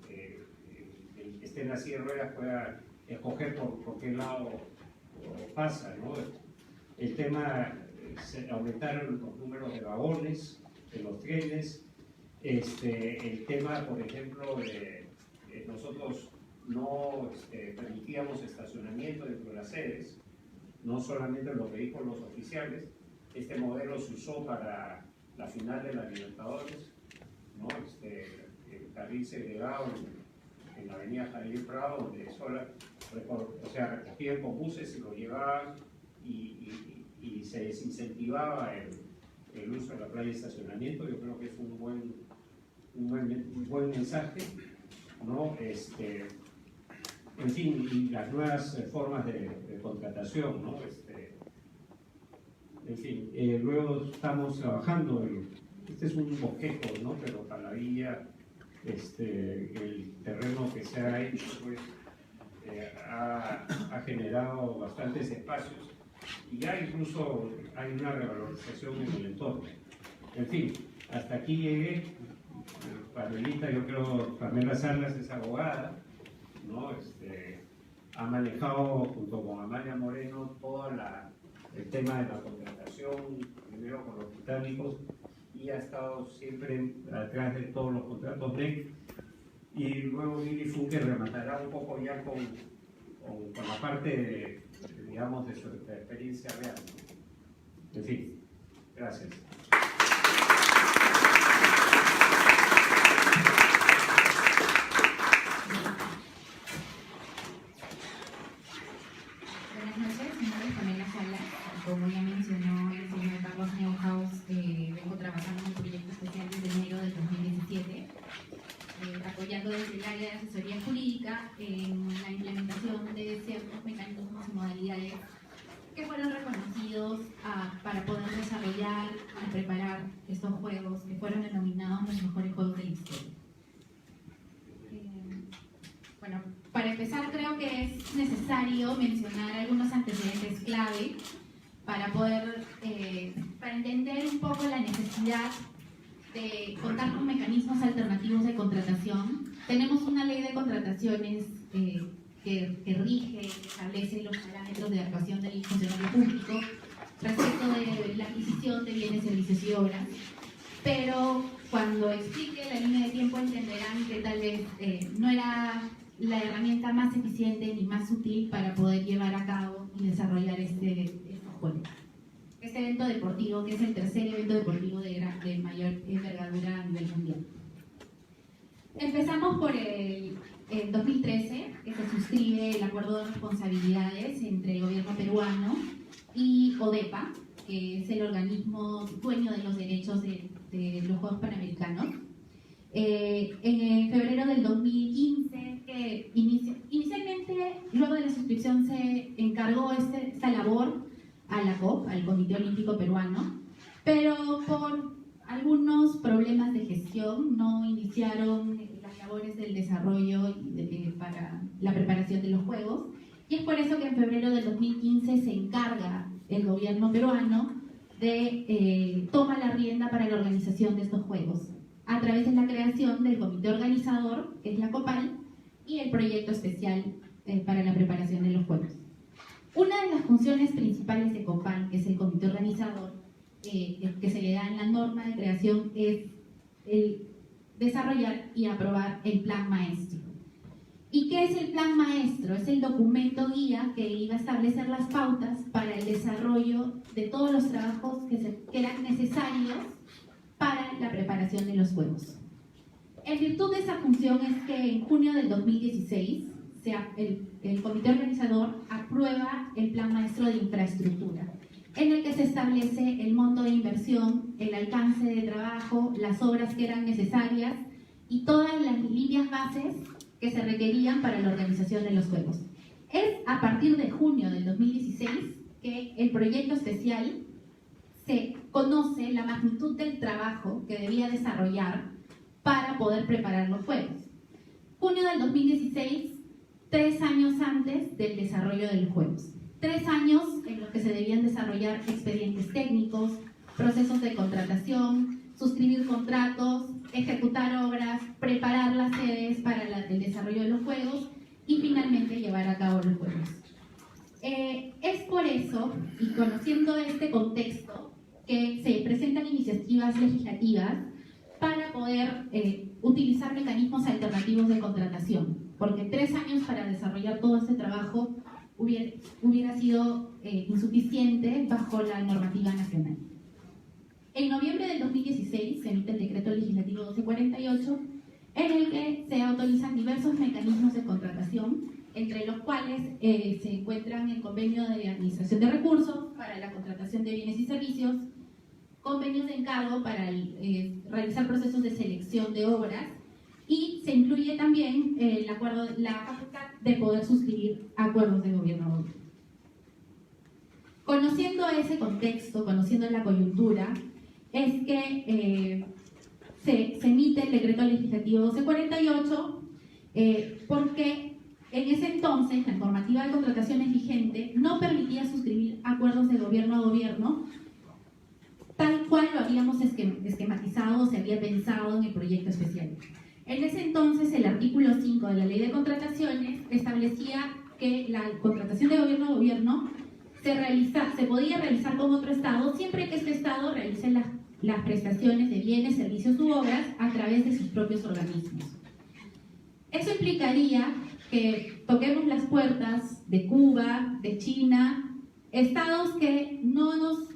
S4: el que esté en la silla de ruedas pueda escoger por qué lado pasa, ¿no? El tema, aumentaron los números de vagones de los trenes. El tema, por ejemplo, nosotros no permitíamos estacionamiento dentro de las sedes, no solamente los vehículos oficiales. Este modelo se usó para la final de la Libertadores, ¿no? El carril segregado en la avenida Javier Prado, donde recogían con buses y lo llevaban, y se desincentivaba el uso de la playa de estacionamiento. Yo creo que es un buen mensaje, ¿no? En fin, y las nuevas formas de contratación, ¿no? En fin, luego estamos trabajando, este es un bosquejo, ¿no? Pero para la vía el terreno que se ha hecho pues, ha generado bastantes espacios y ya incluso hay una revalorización en el entorno. En fin, hasta aquí llegué. Pamela, yo creo, Pamela Salas es abogada, ¿no? Ha manejado junto con Amalia Moreno todo el tema de la contratación, primero con los británicos, y ha estado siempre atrás de todos los contratos de. Y luego Billy Funke rematará un poco ya con la parte, digamos, de su experiencia real, ¿no? En fin, gracias.
S5: Buenas noches, mi nombre es Pamela Salas. Como ya mencionó el señor Carlos Neuhaus, vengo trabajando en un proyecto especial desde enero del 2017, apoyando desde el área de asesoría jurídica en la implementación de ciertos mecanismos y modalidades que fueron reconocidos para poder desarrollar y preparar estos juegos que fueron denominados los mejores juegos de la historia. Bueno, para empezar creo que es necesario mencionar algunos antecedentes clave para poder, para entender un poco la necesidad de contar con mecanismos alternativos de contratación. Tenemos una ley de contrataciones que rige, que establece los parámetros de actuación del funcionario público respecto de la adquisición de bienes, servicios y obras, pero cuando explique la línea de tiempo entenderán que tal vez no era la herramienta más eficiente ni más útil para poder llevar a cabo y desarrollar estos juegos. Este evento deportivo, que es el tercer evento deportivo de mayor envergadura a nivel mundial. Empezamos por el 2013, que se suscribe el Acuerdo de Responsabilidades entre el gobierno peruano y ODEPA, que es el organismo dueño de los derechos de los Juegos Panamericanos. En febrero del 2015, que inicialmente, luego de la suscripción, se encargó esta labor a la COP, al Comité Olímpico Peruano, pero por algunos problemas de gestión no iniciaron las labores del desarrollo para la preparación de los Juegos, y es por eso que en febrero del 2015 se encarga el gobierno peruano de tomar la rienda para la organización de estos Juegos, a través de la creación del comité organizador, que es la COPAL, y el proyecto especial para la preparación de los Juegos. Una de las funciones principales de COPAL, que es el comité organizador, que se le da en la norma de creación, es el desarrollar y aprobar el plan maestro. ¿Y qué es el plan maestro? Es el documento guía que iba a establecer las pautas para el desarrollo de todos los trabajos que eran necesarios para la preparación de los Juegos. En virtud de esa función es que en junio del 2016 el comité organizador aprueba el plan maestro de infraestructura, en el que se establece el monto de inversión, el alcance de trabajo, las obras que eran necesarias y todas las líneas bases que se requerían para la organización de los Juegos. Es a partir de junio del 2016 que el proyecto especial se conoce la magnitud del trabajo que debía desarrollar para poder preparar los Juegos. Junio del 2016, 3 años antes del desarrollo de los Juegos. 3 años en los que se debían desarrollar expedientes técnicos, procesos de contratación, suscribir contratos, ejecutar obras, preparar las sedes para el desarrollo de los Juegos y finalmente llevar a cabo los Juegos. Es por eso, y conociendo este contexto, que se presentan iniciativas legislativas para poder utilizar mecanismos alternativos de contratación, porque 3 años para desarrollar todo este trabajo hubiera sido insuficiente bajo la normativa nacional. En noviembre del 2016 se emite el decreto legislativo 1248, en el que se autorizan diversos mecanismos de contratación, entre los cuales se encuentran el convenio de administración de recursos para la contratación de bienes y servicios, convenios de encargo para realizar procesos de selección de obras, y se incluye también la facultad de poder suscribir acuerdos de gobierno. Conociendo ese contexto, conociendo la coyuntura, es que se emite el decreto legislativo 1248 porque en ese entonces la normativa de contrataciones vigente no permitía suscribir acuerdos de gobierno a gobierno tal cual lo habíamos esquematizado o se había pensado en el proyecto especial. En ese entonces el artículo 5 de la Ley de Contrataciones establecía que la contratación de gobierno a gobierno se podía realizar con otro Estado siempre que este Estado realice las prestaciones de bienes, servicios u obras a través de sus propios organismos. Eso implicaría que toquemos las puertas de Cuba, de China, estados que no nos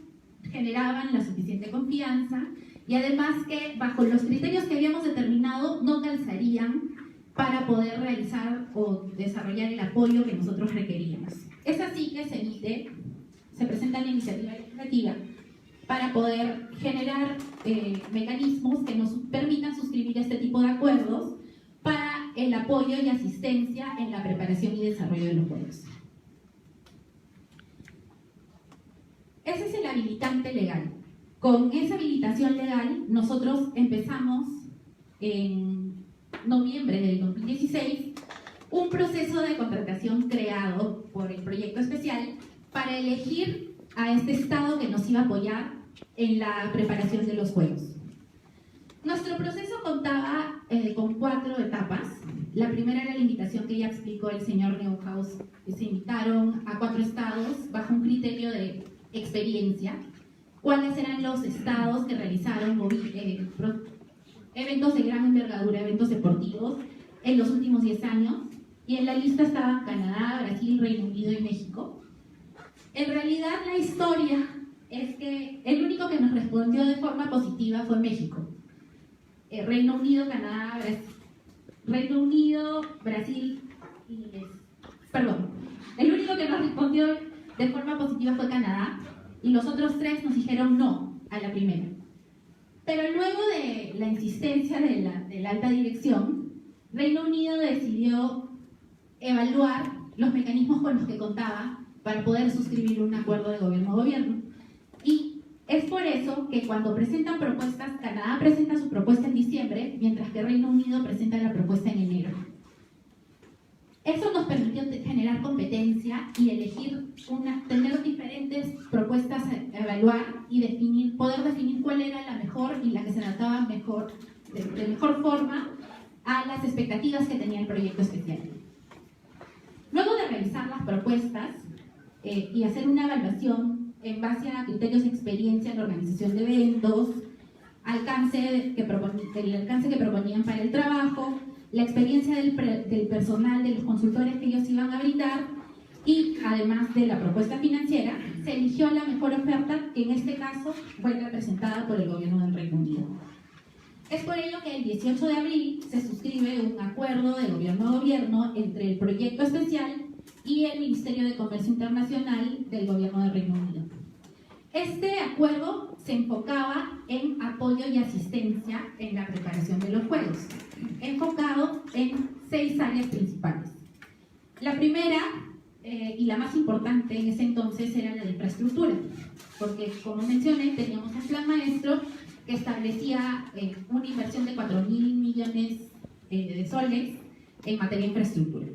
S5: generaban la suficiente confianza y además que bajo los criterios que habíamos determinado no calzarían para poder realizar o desarrollar el apoyo que nosotros requeríamos. Es así que se presenta la iniciativa legislativa para poder generar mecanismos que nos permitan suscribir este tipo de acuerdos para el apoyo y asistencia en la preparación y desarrollo de los juegos. Ese es el habilitante legal. Con esa habilitación legal, nosotros empezamos en noviembre del 2016 un proceso de contratación creado por el proyecto especial para elegir a este Estado que nos iba a apoyar en la preparación de los juegos. Nuestro proceso contaba con 4 etapas. La primera era la invitación que ya explicó el señor Neuhaus. Se invitaron a 4 estados bajo un criterio de experiencia. ¿Cuáles eran los estados que realizaron eventos de gran envergadura, eventos deportivos en los últimos 10 años? Y en la lista estaban Canadá, Brasil, Reino Unido y México. En realidad la historia es que el único que nos respondió de forma positiva fue México. Reino Unido, Canadá, Brasil y... Perdón, el único que nos respondió de forma positiva fue Canadá y los otros 3 nos dijeron no a la primera. Pero luego de la insistencia de la alta dirección, Reino Unido decidió evaluar los mecanismos con los que contaba para poder suscribir un acuerdo de gobierno a gobierno. Y es por eso que cuando presentan propuestas, Canadá presenta su propuesta en diciembre, mientras que Reino Unido presenta la propuesta en enero. Eso nos permitió generar competencia y tener diferentes propuestas a evaluar y poder definir cuál era la mejor y la que se adaptaba de mejor forma a las expectativas que tenía el proyecto especial. Luego de realizar las propuestas y hacer una evaluación en base a criterios de experiencia en la organización de eventos, el alcance que proponían para el trabajo, la experiencia del personal, de los consultores que ellos iban a brindar y además de la propuesta financiera, se eligió la mejor oferta que en este caso fue representada por el gobierno del Reino Unido. Es por ello que el 18 de abril se suscribe un acuerdo de gobierno a gobierno entre el proyecto especial y el Ministerio de Comercio Internacional del gobierno del Reino Unido. Este acuerdo se enfocaba en apoyo y asistencia en la preparación de los juegos, enfocado en 6 áreas principales. La primera y la más importante en ese entonces era la de infraestructura, porque como mencioné teníamos un plan maestro que establecía una inversión de 4.000 millones de soles en materia de infraestructura.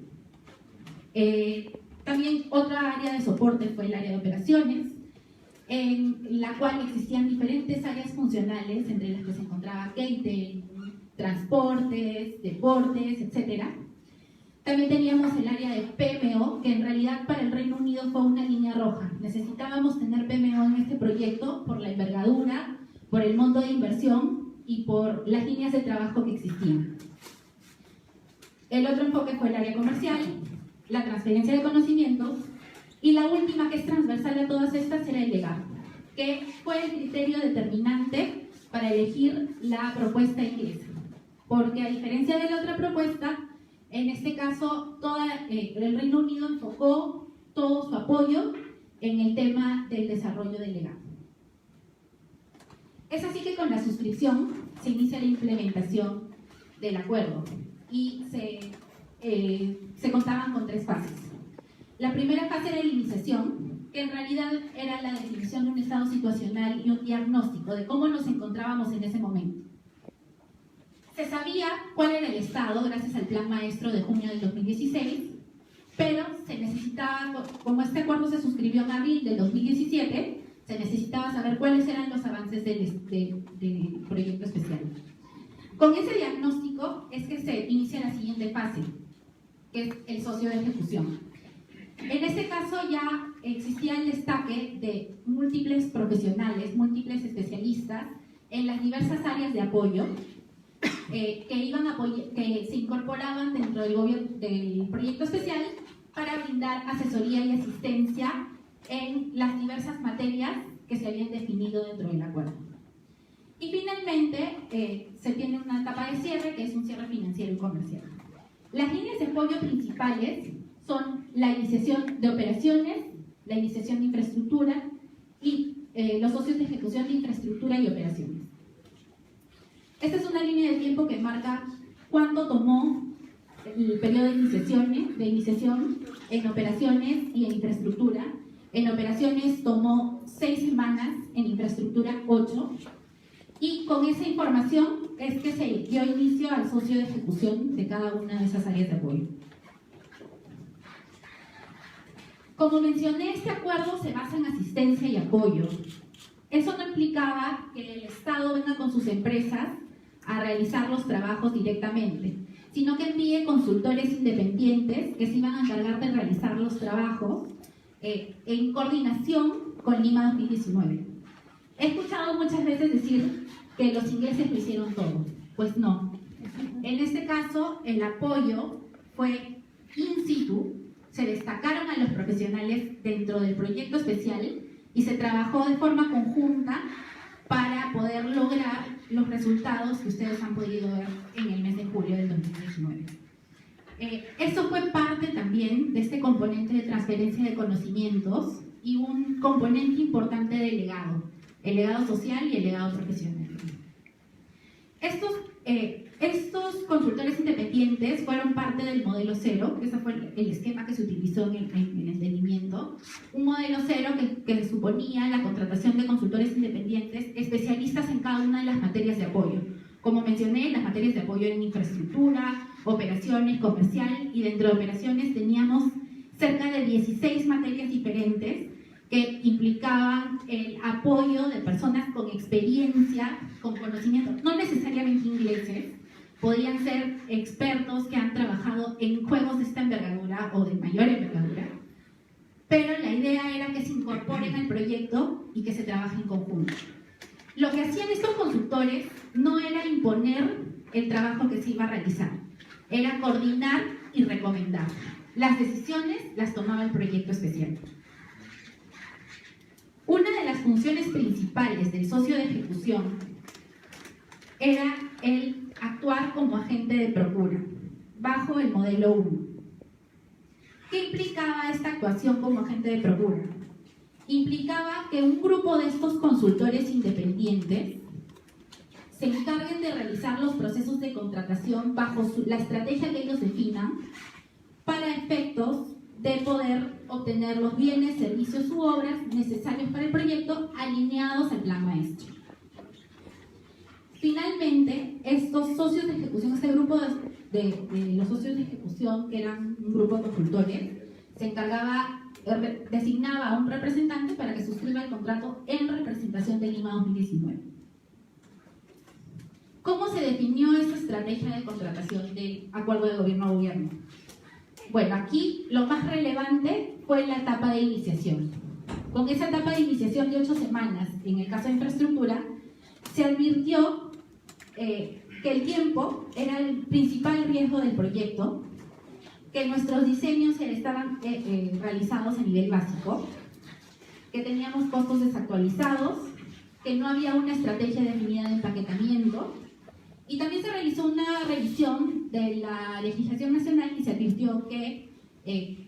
S5: También otra área de soporte fue el área de operaciones, en la cual existían diferentes áreas funcionales, entre las que se encontraba catering, transportes, deportes, etc. También teníamos el área de PMO, que en realidad para el Reino Unido fue una línea roja. Necesitábamos tener PMO en este proyecto por la envergadura, por el monto de inversión y por las líneas de trabajo que existían. El otro enfoque fue el área comercial, la transferencia de conocimientos y la última, que es transversal a todas estas, era el legal, que fue el criterio determinante para elegir la propuesta inglesa. Porque a diferencia de la otra propuesta, en este caso el Reino Unido enfocó todo su apoyo en el tema del desarrollo del legal. Es así que con la suscripción se inicia la implementación del acuerdo y se contaban con 3 fases. La primera fase era la iniciación, que en realidad era la definición de un estado situacional y un diagnóstico de cómo nos encontrábamos en ese momento. Se sabía cuál era el estado gracias al Plan Maestro de junio del 2016, pero se necesitaba, como este acuerdo se suscribió en abril del 2017, se necesitaba saber cuáles eran los avances del proyecto especial. Con ese diagnóstico es que se inicia la siguiente fase, que es el socio de ejecución. En este caso ya existía el destaque de múltiples profesionales, múltiples especialistas en las diversas áreas de apoyo que se incorporaban dentro del proyecto especial para brindar asesoría y asistencia en las diversas materias que se habían definido dentro del acuerdo. Y finalmente se tiene una etapa de cierre, que es un cierre financiero y comercial. Las líneas de apoyo principales son la iniciación de operaciones, la iniciación de infraestructura y los socios de ejecución de infraestructura y operaciones. Esta es una línea de tiempo que marca cuánto tomó el periodo de iniciación en operaciones y en infraestructura. En operaciones tomó 6 semanas, en infraestructura 8. Y con esa información es que se dio inicio al socio de ejecución de cada una de esas áreas de apoyo. Como mencioné, este acuerdo se basa en asistencia y apoyo. Eso no implicaba que el Estado venga con sus empresas a realizar los trabajos directamente, sino que envíe consultores independientes que se iban a encargar de realizar los trabajos en coordinación con Lima 2019. He escuchado muchas veces decir que los ingleses lo hicieron todo. Pues no. En este caso, el apoyo fue in situ, se destacaron a los profesionales dentro del proyecto especial y se trabajó de forma conjunta para poder lograr los resultados que ustedes han podido ver en el mes de julio del 2019. Esto fue parte también de este componente de transferencia de conocimientos y un componente importante del legado, el legado social y el legado profesional. Estos consultores independientes fueron parte del modelo cero, ese fue el esquema que se utilizó en el entendimiento, un modelo cero que suponía la contratación de consultores independientes especialistas en cada una de las materias de apoyo. Como mencioné, las materias de apoyo en infraestructura, operaciones, comercial, y dentro de operaciones teníamos cerca de 16 materias diferentes que implicaban el apoyo de personas con experiencia, con conocimiento, no necesariamente ingleses, podían ser expertos que han trabajado en juegos de esta envergadura o de mayor envergadura, pero la idea era que se incorporen al proyecto y que se trabaje en conjunto. Lo que hacían estos consultores no era imponer el trabajo que se iba a realizar, era coordinar y recomendar. Las decisiones las tomaba el proyecto especial. Una de las funciones principales del socio de ejecución era el actuar como agente de procura, bajo el modelo 1. ¿Qué implicaba esta actuación como agente de procura? Implicaba que un grupo de estos consultores independientes se encarguen de realizar los procesos de contratación bajo la estrategia que ellos definan para efectos de poder obtener los bienes, servicios u obras necesarios para el proyecto alineados al plan maestro. Finalmente, estos socios de ejecución, este grupo de los socios de ejecución, que eran un grupo de consultores, designaba a un representante para que suscriba el contrato en representación de Lima 2019. ¿Cómo se definió esta estrategia de contratación del acuerdo de gobierno a gobierno? Bueno, aquí lo más relevante fue la etapa de iniciación. Con esa etapa de iniciación de 8 semanas, en el caso de infraestructura, se advirtió que el tiempo era el principal riesgo del proyecto, que nuestros diseños estaban realizados a nivel básico, que teníamos costos desactualizados, que no había una estrategia definida de empaquetamiento, y también se realizó una revisión de la legislación nacional y se advirtió que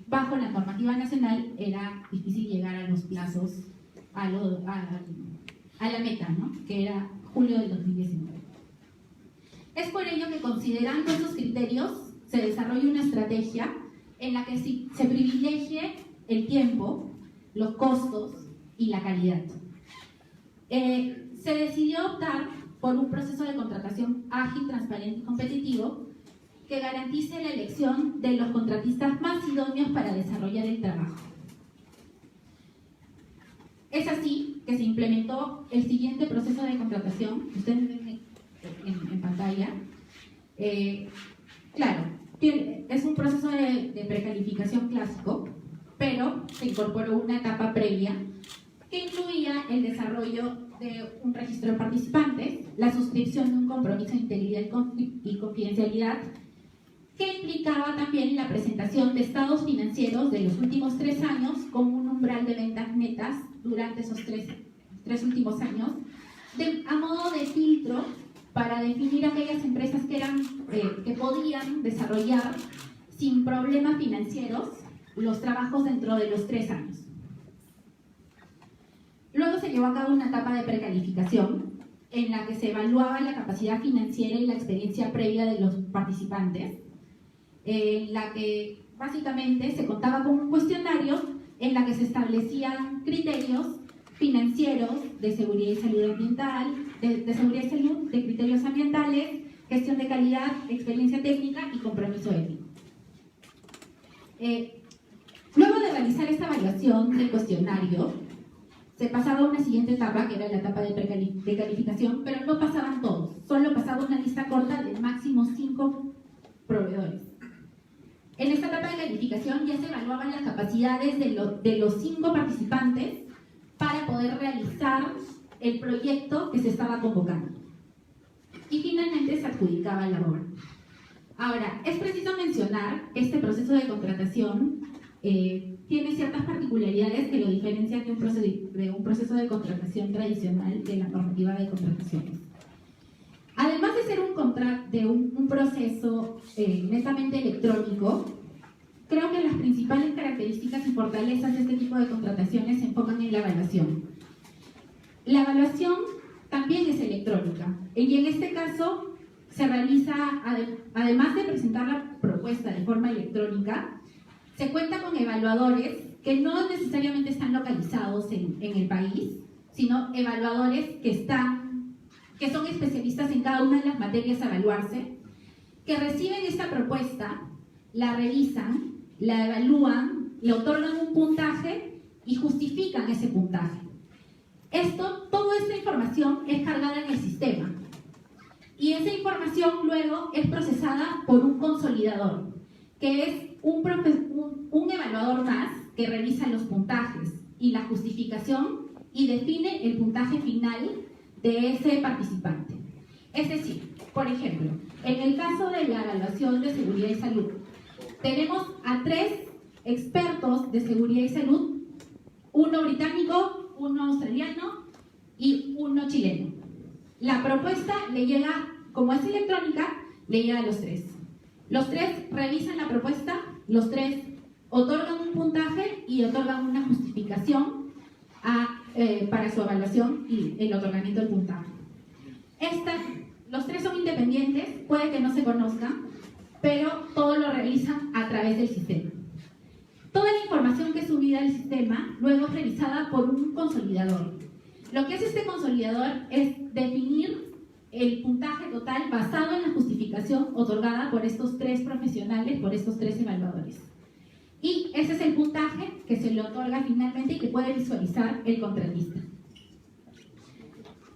S5: bajo la normativa nacional era difícil llegar a los plazos, a la meta, ¿no? Que era julio del 2019. Es por ello que, considerando esos criterios, se desarrolla una estrategia en la que se privilegie el tiempo, los costos y la calidad. Se decidió optar por un proceso de contratación ágil, transparente y competitivo que garantice la elección de los contratistas más idóneos para desarrollar el trabajo. Es así que se implementó el siguiente proceso de contratación, ustedes ven en pantalla. Claro, es un proceso de precalificación clásico, pero se incorporó una etapa previa que incluía el desarrollo de un registro de participantes, la suscripción de un compromiso de integridad y confidencialidad, que implicaba también la presentación de estados financieros de los últimos 3 años con un umbral de ventas netas durante esos tres últimos años, a modo de filtro para definir aquellas empresas que podían desarrollar sin problemas financieros los trabajos dentro de los 3 años. Luego se llevó a cabo una etapa de precalificación en la que se evaluaba la capacidad financiera y la experiencia previa de los participantes, en la que básicamente se contaba con un cuestionario en la que se establecían criterios financieros de seguridad y salud ambiental, de seguridad y salud, de criterios ambientales, gestión de calidad, experiencia técnica y compromiso ético. Luego de realizar esta evaluación del cuestionario, se pasaba a una siguiente etapa, que era la etapa de calificación, pero no pasaban todos, solo pasaba una lista corta de máximo 5 proveedores. En esta etapa de calificación ya se evaluaban las capacidades de los 5 participantes para poder realizar el proyecto que se estaba convocando. Y finalmente se adjudicaba la obra. Ahora, es preciso mencionar que este proceso de contratación tiene ciertas particularidades que lo diferencian de un proceso de contratación tradicional de la normativa de contrataciones. Además de ser un proceso netamente electrónico, creo que las principales características y fortalezas de este tipo de contrataciones se enfocan en la evaluación. La evaluación también es electrónica y en este caso se realiza, además de presentar la propuesta de forma electrónica, se cuenta con evaluadores que no necesariamente están localizados en el país, sino evaluadores que son especialistas en cada una de las materias a evaluarse, que reciben esta propuesta, la revisan, la evalúan, le otorgan un puntaje y justifican ese puntaje. Toda esta información es cargada en el sistema y esa información luego es procesada por un consolidador, que es un evaluador más que revisa los puntajes y la justificación y define el puntaje final de ese participante. Es decir, por ejemplo, en el caso de la evaluación de seguridad y salud, tenemos a 3 expertos de seguridad y salud, uno británico, uno australiano y uno chileno. La propuesta le llega, como es electrónica, le llega a los 3. Los 3 revisan la propuesta, los 3 otorgan un puntaje y otorgan una justificación para su evaluación y el otorgamiento del puntaje. Los 3 son independientes, puede que no se conozcan, pero todo lo realizan a través del sistema. Toda la información que es subida al sistema luego es revisada por un consolidador. Lo que hace este consolidador es definir el puntaje total basado en la justificación otorgada por estos 3 profesionales, por estos 3 evaluadores. Y ese es el puntaje que se le otorga finalmente y que puede visualizar el contratista.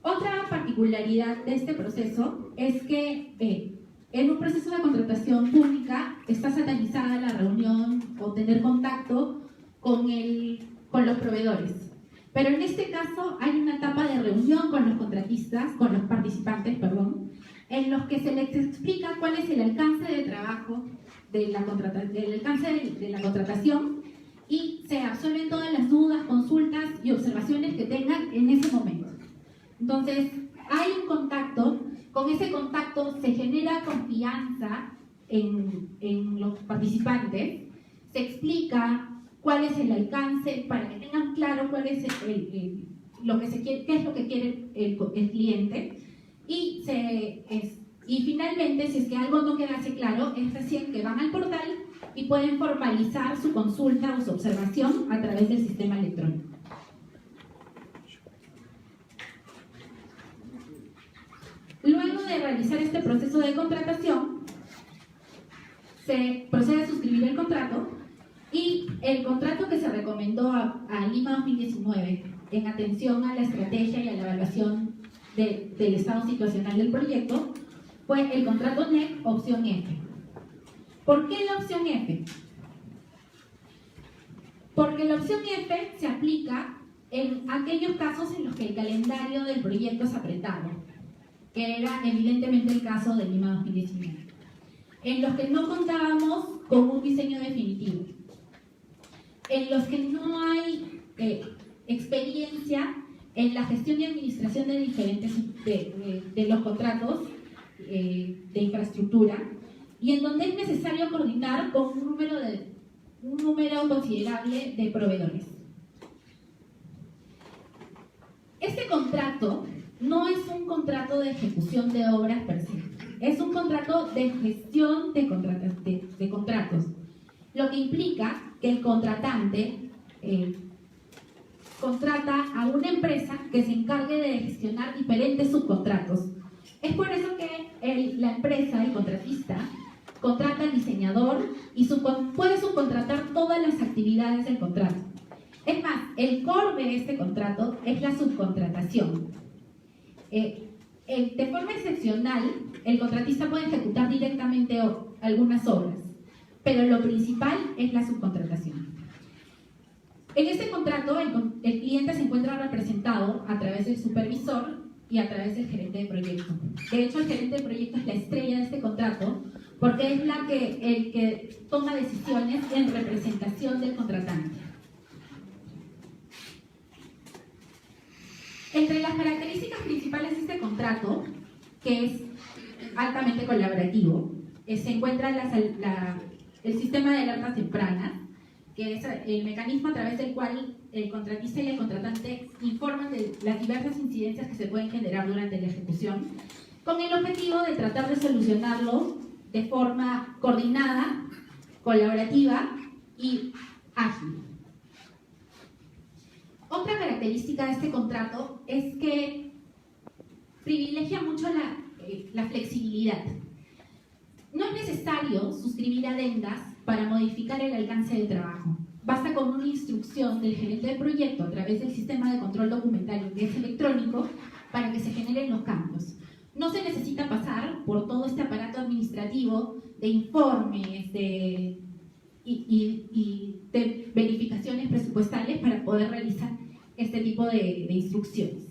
S5: Otra particularidad de este proceso es que en un proceso de contratación pública está satanizada la reunión o tener contacto con los proveedores. Pero en este caso hay una etapa de reunión con los participantes, en los que se les explica cuál es el alcance de trabajo de la contratación y se absuelven todas las dudas, consultas y observaciones que tengan en ese momento. Entonces, hay un contacto, con ese contacto se genera confianza en los participantes, se explica cuál es el alcance, para que tengan claro cuál es qué es lo que quiere el cliente y finalmente, si es que algo no quedase claro, es recién que van al portal y pueden formalizar su consulta o su observación a través del sistema electrónico. de realizar este proceso de contratación, se procede a suscribir el contrato y el contrato que se recomendó a Lima 2019 en atención a la estrategia y a la evaluación del estado situacional del proyecto fue el contrato NEC opción F. ¿Por qué la opción F? Porque la opción F se aplica en aquellos casos en los que el calendario del proyecto es apretado, que era evidentemente el caso de Lima 2019, en los que no contábamos con un diseño definitivo, en los que no hay experiencia en la gestión y administración de diferentes de los contratos de infraestructura y en donde es necesario coordinar con un número considerable de proveedores. Este contrato no es un contrato de ejecución de obras per se, es un contrato de gestión de contratos, lo que implica que el contratante contrata a una empresa que se encargue de gestionar diferentes subcontratos. Es por eso que la empresa, el contratista, contrata al diseñador y puede subcontratar todas las actividades del contrato. Es más, el core de este contrato es la subcontratación. De forma excepcional, el contratista puede ejecutar directamente algunas obras, pero lo principal es la subcontratación. En este contrato, el cliente se encuentra representado a través del supervisor y a través del gerente de proyecto. De hecho, el gerente de proyecto es la estrella de este contrato porque es el que toma decisiones en representación del contratante. Entre las características principales de este contrato, que es altamente colaborativo, se encuentra el sistema de alertas tempranas, que es el mecanismo a través del cual el contratista y el contratante informan de las diversas incidencias que se pueden generar durante la ejecución, con el objetivo de tratar de solucionarlo de forma coordinada, colaborativa y ágil. Otra característica de este contrato es que privilegia mucho la flexibilidad. No es necesario suscribir adendas para modificar el alcance del trabajo. Basta con una instrucción del gerente de proyecto a través del sistema de control documentario que es electrónico para que se generen los cambios. No se necesita pasar por todo este aparato administrativo de informes y de verificaciones presupuestales para poder realizar este tipo de instrucciones.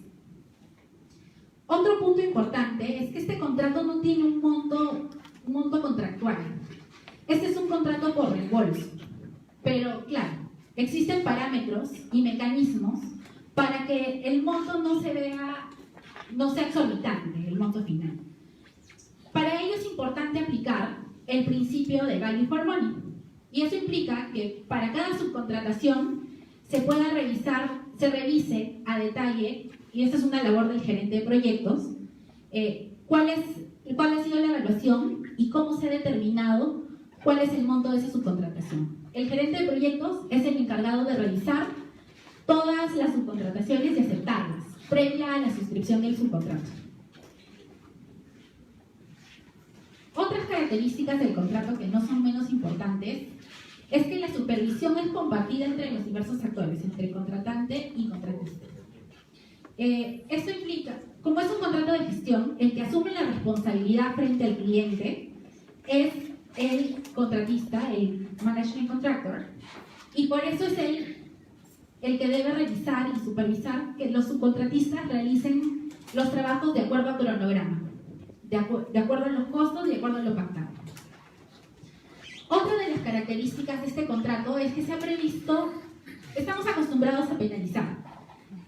S5: Otro punto importante es que este contrato no tiene un monto contractual. Este es un contrato por reembolso, pero claro, existen parámetros y mecanismos para que el monto no sea exorbitante, el monto final. Para ello es importante aplicar el principio de value for money, y eso implica que para cada subcontratación se revise a detalle, y esta es una labor del gerente de proyectos, cuál ha sido la evaluación y cómo se ha determinado cuál es el monto de esa subcontratación. El gerente de proyectos es el encargado de revisar todas las subcontrataciones y aceptarlas, previa a la suscripción del subcontrato. Otras características del contrato que no son menos importantes es que la supervisión es compartida entre los diversos actores, entre contratante y contratista. Esto implica, como es un contrato de gestión, el que asume la responsabilidad frente al cliente es el contratista, el management contractor, y por eso es el que debe revisar y supervisar que los subcontratistas realicen los trabajos de acuerdo a cronograma, de acuerdo a los costos y de acuerdo a lo pactado. Otra de las características de este contrato es que se ha previsto, estamos acostumbrados a penalizar.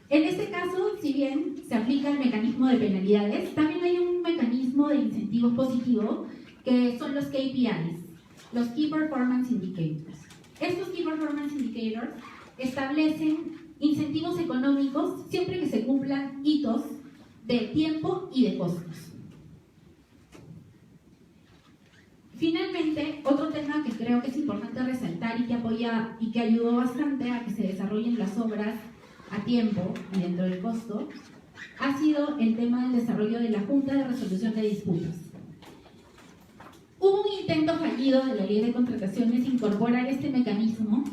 S5: En este caso, si bien se aplica el mecanismo de penalidades, también hay un mecanismo de incentivos positivos que son los KPIs, los Key Performance Indicators. Estos Key Performance Indicators establecen incentivos económicos siempre que se cumplan hitos de tiempo y de costos. Finalmente, otro tema que creo que es importante resaltar y que apoya y que ayudó bastante a que se desarrollen las obras a tiempo y dentro del costo ha sido el tema del desarrollo de la Junta de Resolución de Disputas. Hubo un intento fallido de la Ley de Contrataciones incorporar este mecanismo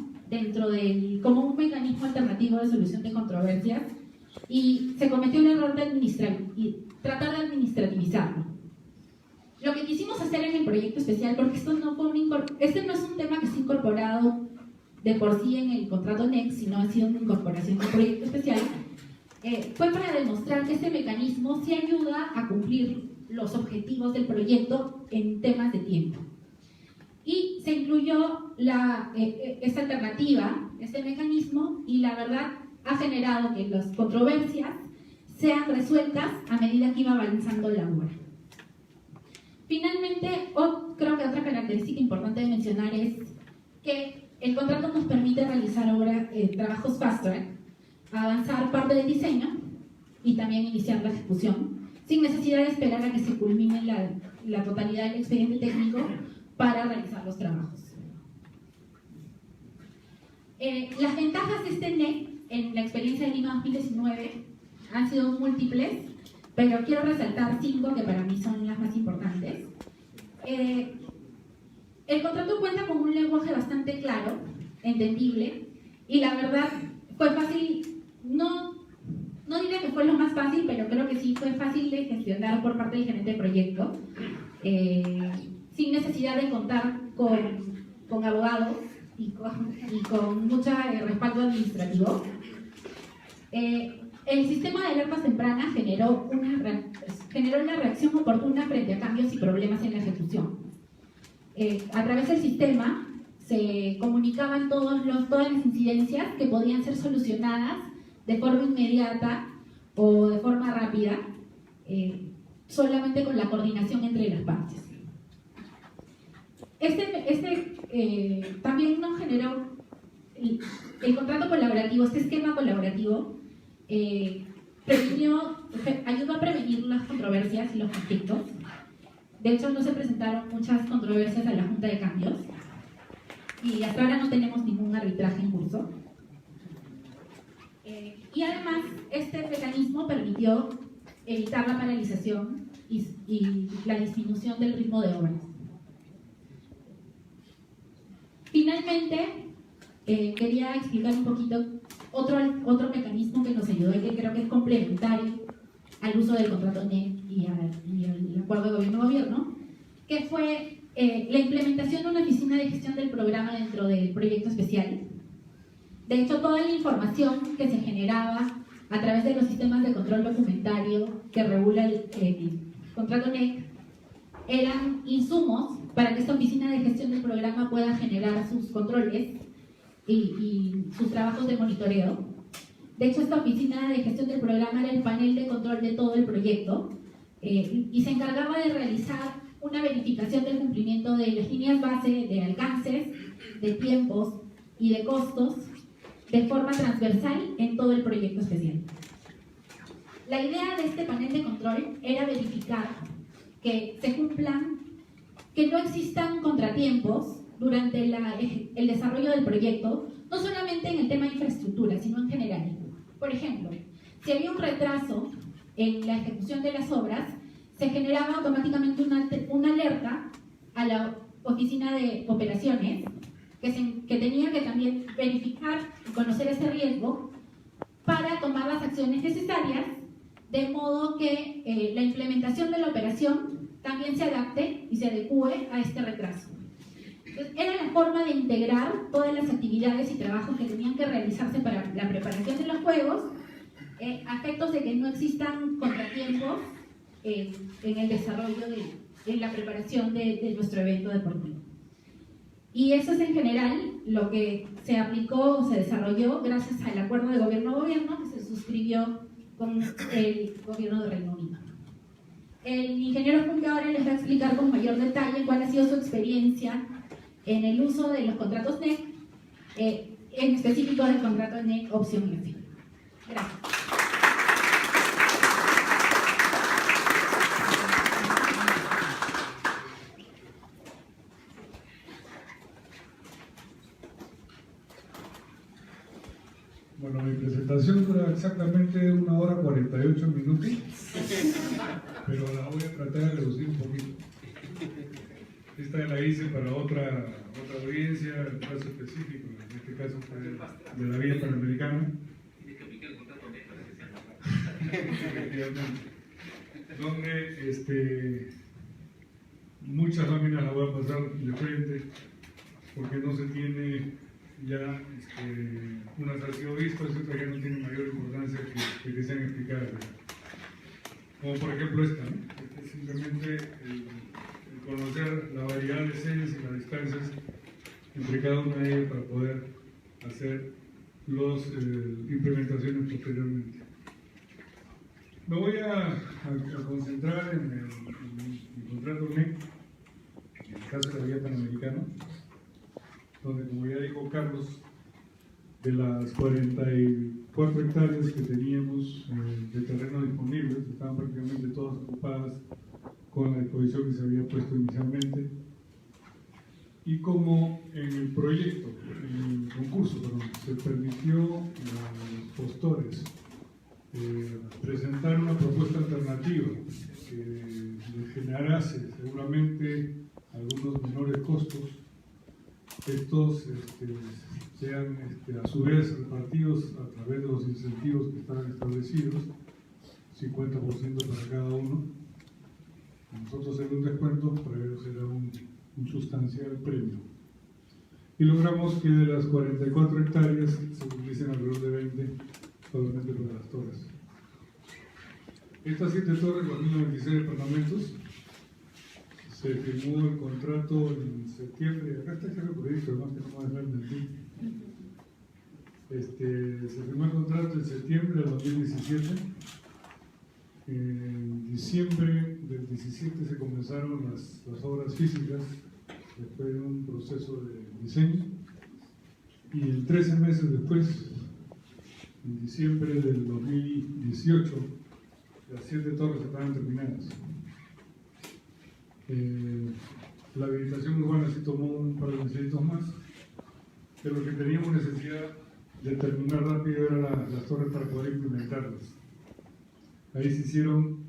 S5: como un mecanismo alternativo de solución de controversias, y se cometió el error de tratar de administrativizarlo. Lo que quisimos hacer en el proyecto especial, porque este no es un tema que se ha incorporado de por sí en el contrato NEC, sino ha sido una incorporación del proyecto especial, fue para demostrar que este mecanismo sí ayuda a cumplir los objetivos del proyecto en temas de tiempo. Y se incluyó esta alternativa, este mecanismo, y la verdad ha generado que las controversias sean resueltas a medida que iba avanzando la obra. Finalmente, creo que otra característica importante de mencionar es que el contrato nos permite realizar trabajos fast track, avanzar parte del diseño y también iniciar la ejecución, sin necesidad de esperar a que se culmine la totalidad del expediente técnico para realizar los trabajos. Las ventajas de este NEC en la experiencia de Lima 2019 han sido múltiples, pero quiero resaltar 5 que para mí son las más importantes. El contrato cuenta con un lenguaje bastante claro, entendible, y la verdad fue fácil, no diría que fue lo más fácil, pero creo que sí fue fácil de gestionar por parte del gerente de proyecto, sin necesidad de contar con abogados y con mucho respaldo administrativo. El sistema de alertas tempranas generó una reacción oportuna frente a cambios y problemas en la ejecución. A través del sistema se comunicaban todas las incidencias que podían ser solucionadas de forma inmediata o de forma rápida, solamente con la coordinación entre las partes. También nos generó el contrato colaborativo, este esquema colaborativo, ayudó a prevenir las controversias y los conflictos. De hecho, no se presentaron muchas controversias a la Junta de Cambios y hasta ahora no tenemos ningún arbitraje en curso. Y además, este mecanismo permitió evitar la paralización y la disminución del ritmo de obras. Finalmente, quería explicar un poquito otro mecanismo que nos ayudó y que creo que es complementario al uso del contrato NEC y al acuerdo de gobierno-gobierno, que fue la implementación de una oficina de gestión del programa dentro del proyecto especial. De hecho, toda la información que se generaba a través de los sistemas de control documentario que regula el contrato NEC eran insumos para que esta oficina de gestión del programa pueda generar sus controles y sus trabajos de monitoreo. De hecho, esta oficina de gestión del programa era el panel de control de todo el proyecto y se encargaba de realizar una verificación del cumplimiento de las líneas base, de alcances, de tiempos y de costos de forma transversal en todo el proyecto especial. La idea de este panel de control era verificar que se cumplan, que no existan contratiempos durante el desarrollo del proyecto, no solamente en el tema de infraestructura, sino en general. Por ejemplo, si había un retraso en la ejecución de las obras, se generaba automáticamente una alerta a la oficina de operaciones que tenía que también verificar y conocer ese riesgo para tomar las acciones necesarias, de modo que la implementación de la operación también se adapte y se adecue a este retraso. Entonces, era la forma de integrar todas las actividades y trabajos que tenían que realizarse para la preparación de los juegos, a efectos de que no existan contratiempos en el desarrollo, en la preparación de nuestro evento deportivo. Y eso es en general lo que se aplicó o se desarrolló gracias al acuerdo de gobierno-gobierno que se suscribió con el gobierno de Reino Unido. El ingeniero Funke ahora les va a explicar con mayor detalle cuál ha sido su experiencia en el uso de los contratos NEC, en específico del contrato NEC opción F. Gracias.
S6: Bueno, mi presentación dura exactamente 1 hora 48 minutos, pero la voy a tratar de reducir un poquito. Esta la hice para otra audiencia, en caso específico, en este caso fue de la Vía Panamericana.
S1: Tienes que aplicar el contrato MEP para que sea
S6: Efectivamente. Donde muchas láminas las voy a pasar de frente porque no se tiene ya unas han sido vistas y otras ya no tienen mayor importancia que sean explicadas. Como por ejemplo esta, ¿no? Es simplemente el conocer la variedad de series y las distancias entre cada una de ellas para poder hacer las implementaciones posteriormente. Me voy a concentrar en el contrato MEC, en el caso de la Vía Panamericana, donde, como ya dijo Carlos, de las 44 hectáreas que teníamos de terreno disponible, estaban prácticamente todas ocupadas con la disposición que se había puesto inicialmente. Y como en el proyecto, en el concurso, se permitió a los postores presentar una propuesta alternativa que les generase seguramente algunos menores costos, estos sean a su vez repartidos a través de los incentivos que estaban establecidos, 50% para cada uno. Nosotros en un descuento, para ellos era un sustancial premio. Y logramos que de las 44 hectáreas se utilicen alrededor de 20 solamente para las torres. Estas 7 torres, los 1096 departamentos, se firmó el contrato en septiembre, acá está el jefe político, además que no me va a dejar mentir. Se firmó el contrato en septiembre del 2017. En diciembre del 17 se comenzaron las obras físicas, después de un proceso de diseño, y en 13 meses después, en diciembre del 2018, las 7 torres estaban terminadas. La habilitación urbana sí tomó un par de meses más, pero lo que teníamos necesidad de terminar rápido eran las torres para poder implementarlas. Ahí se hicieron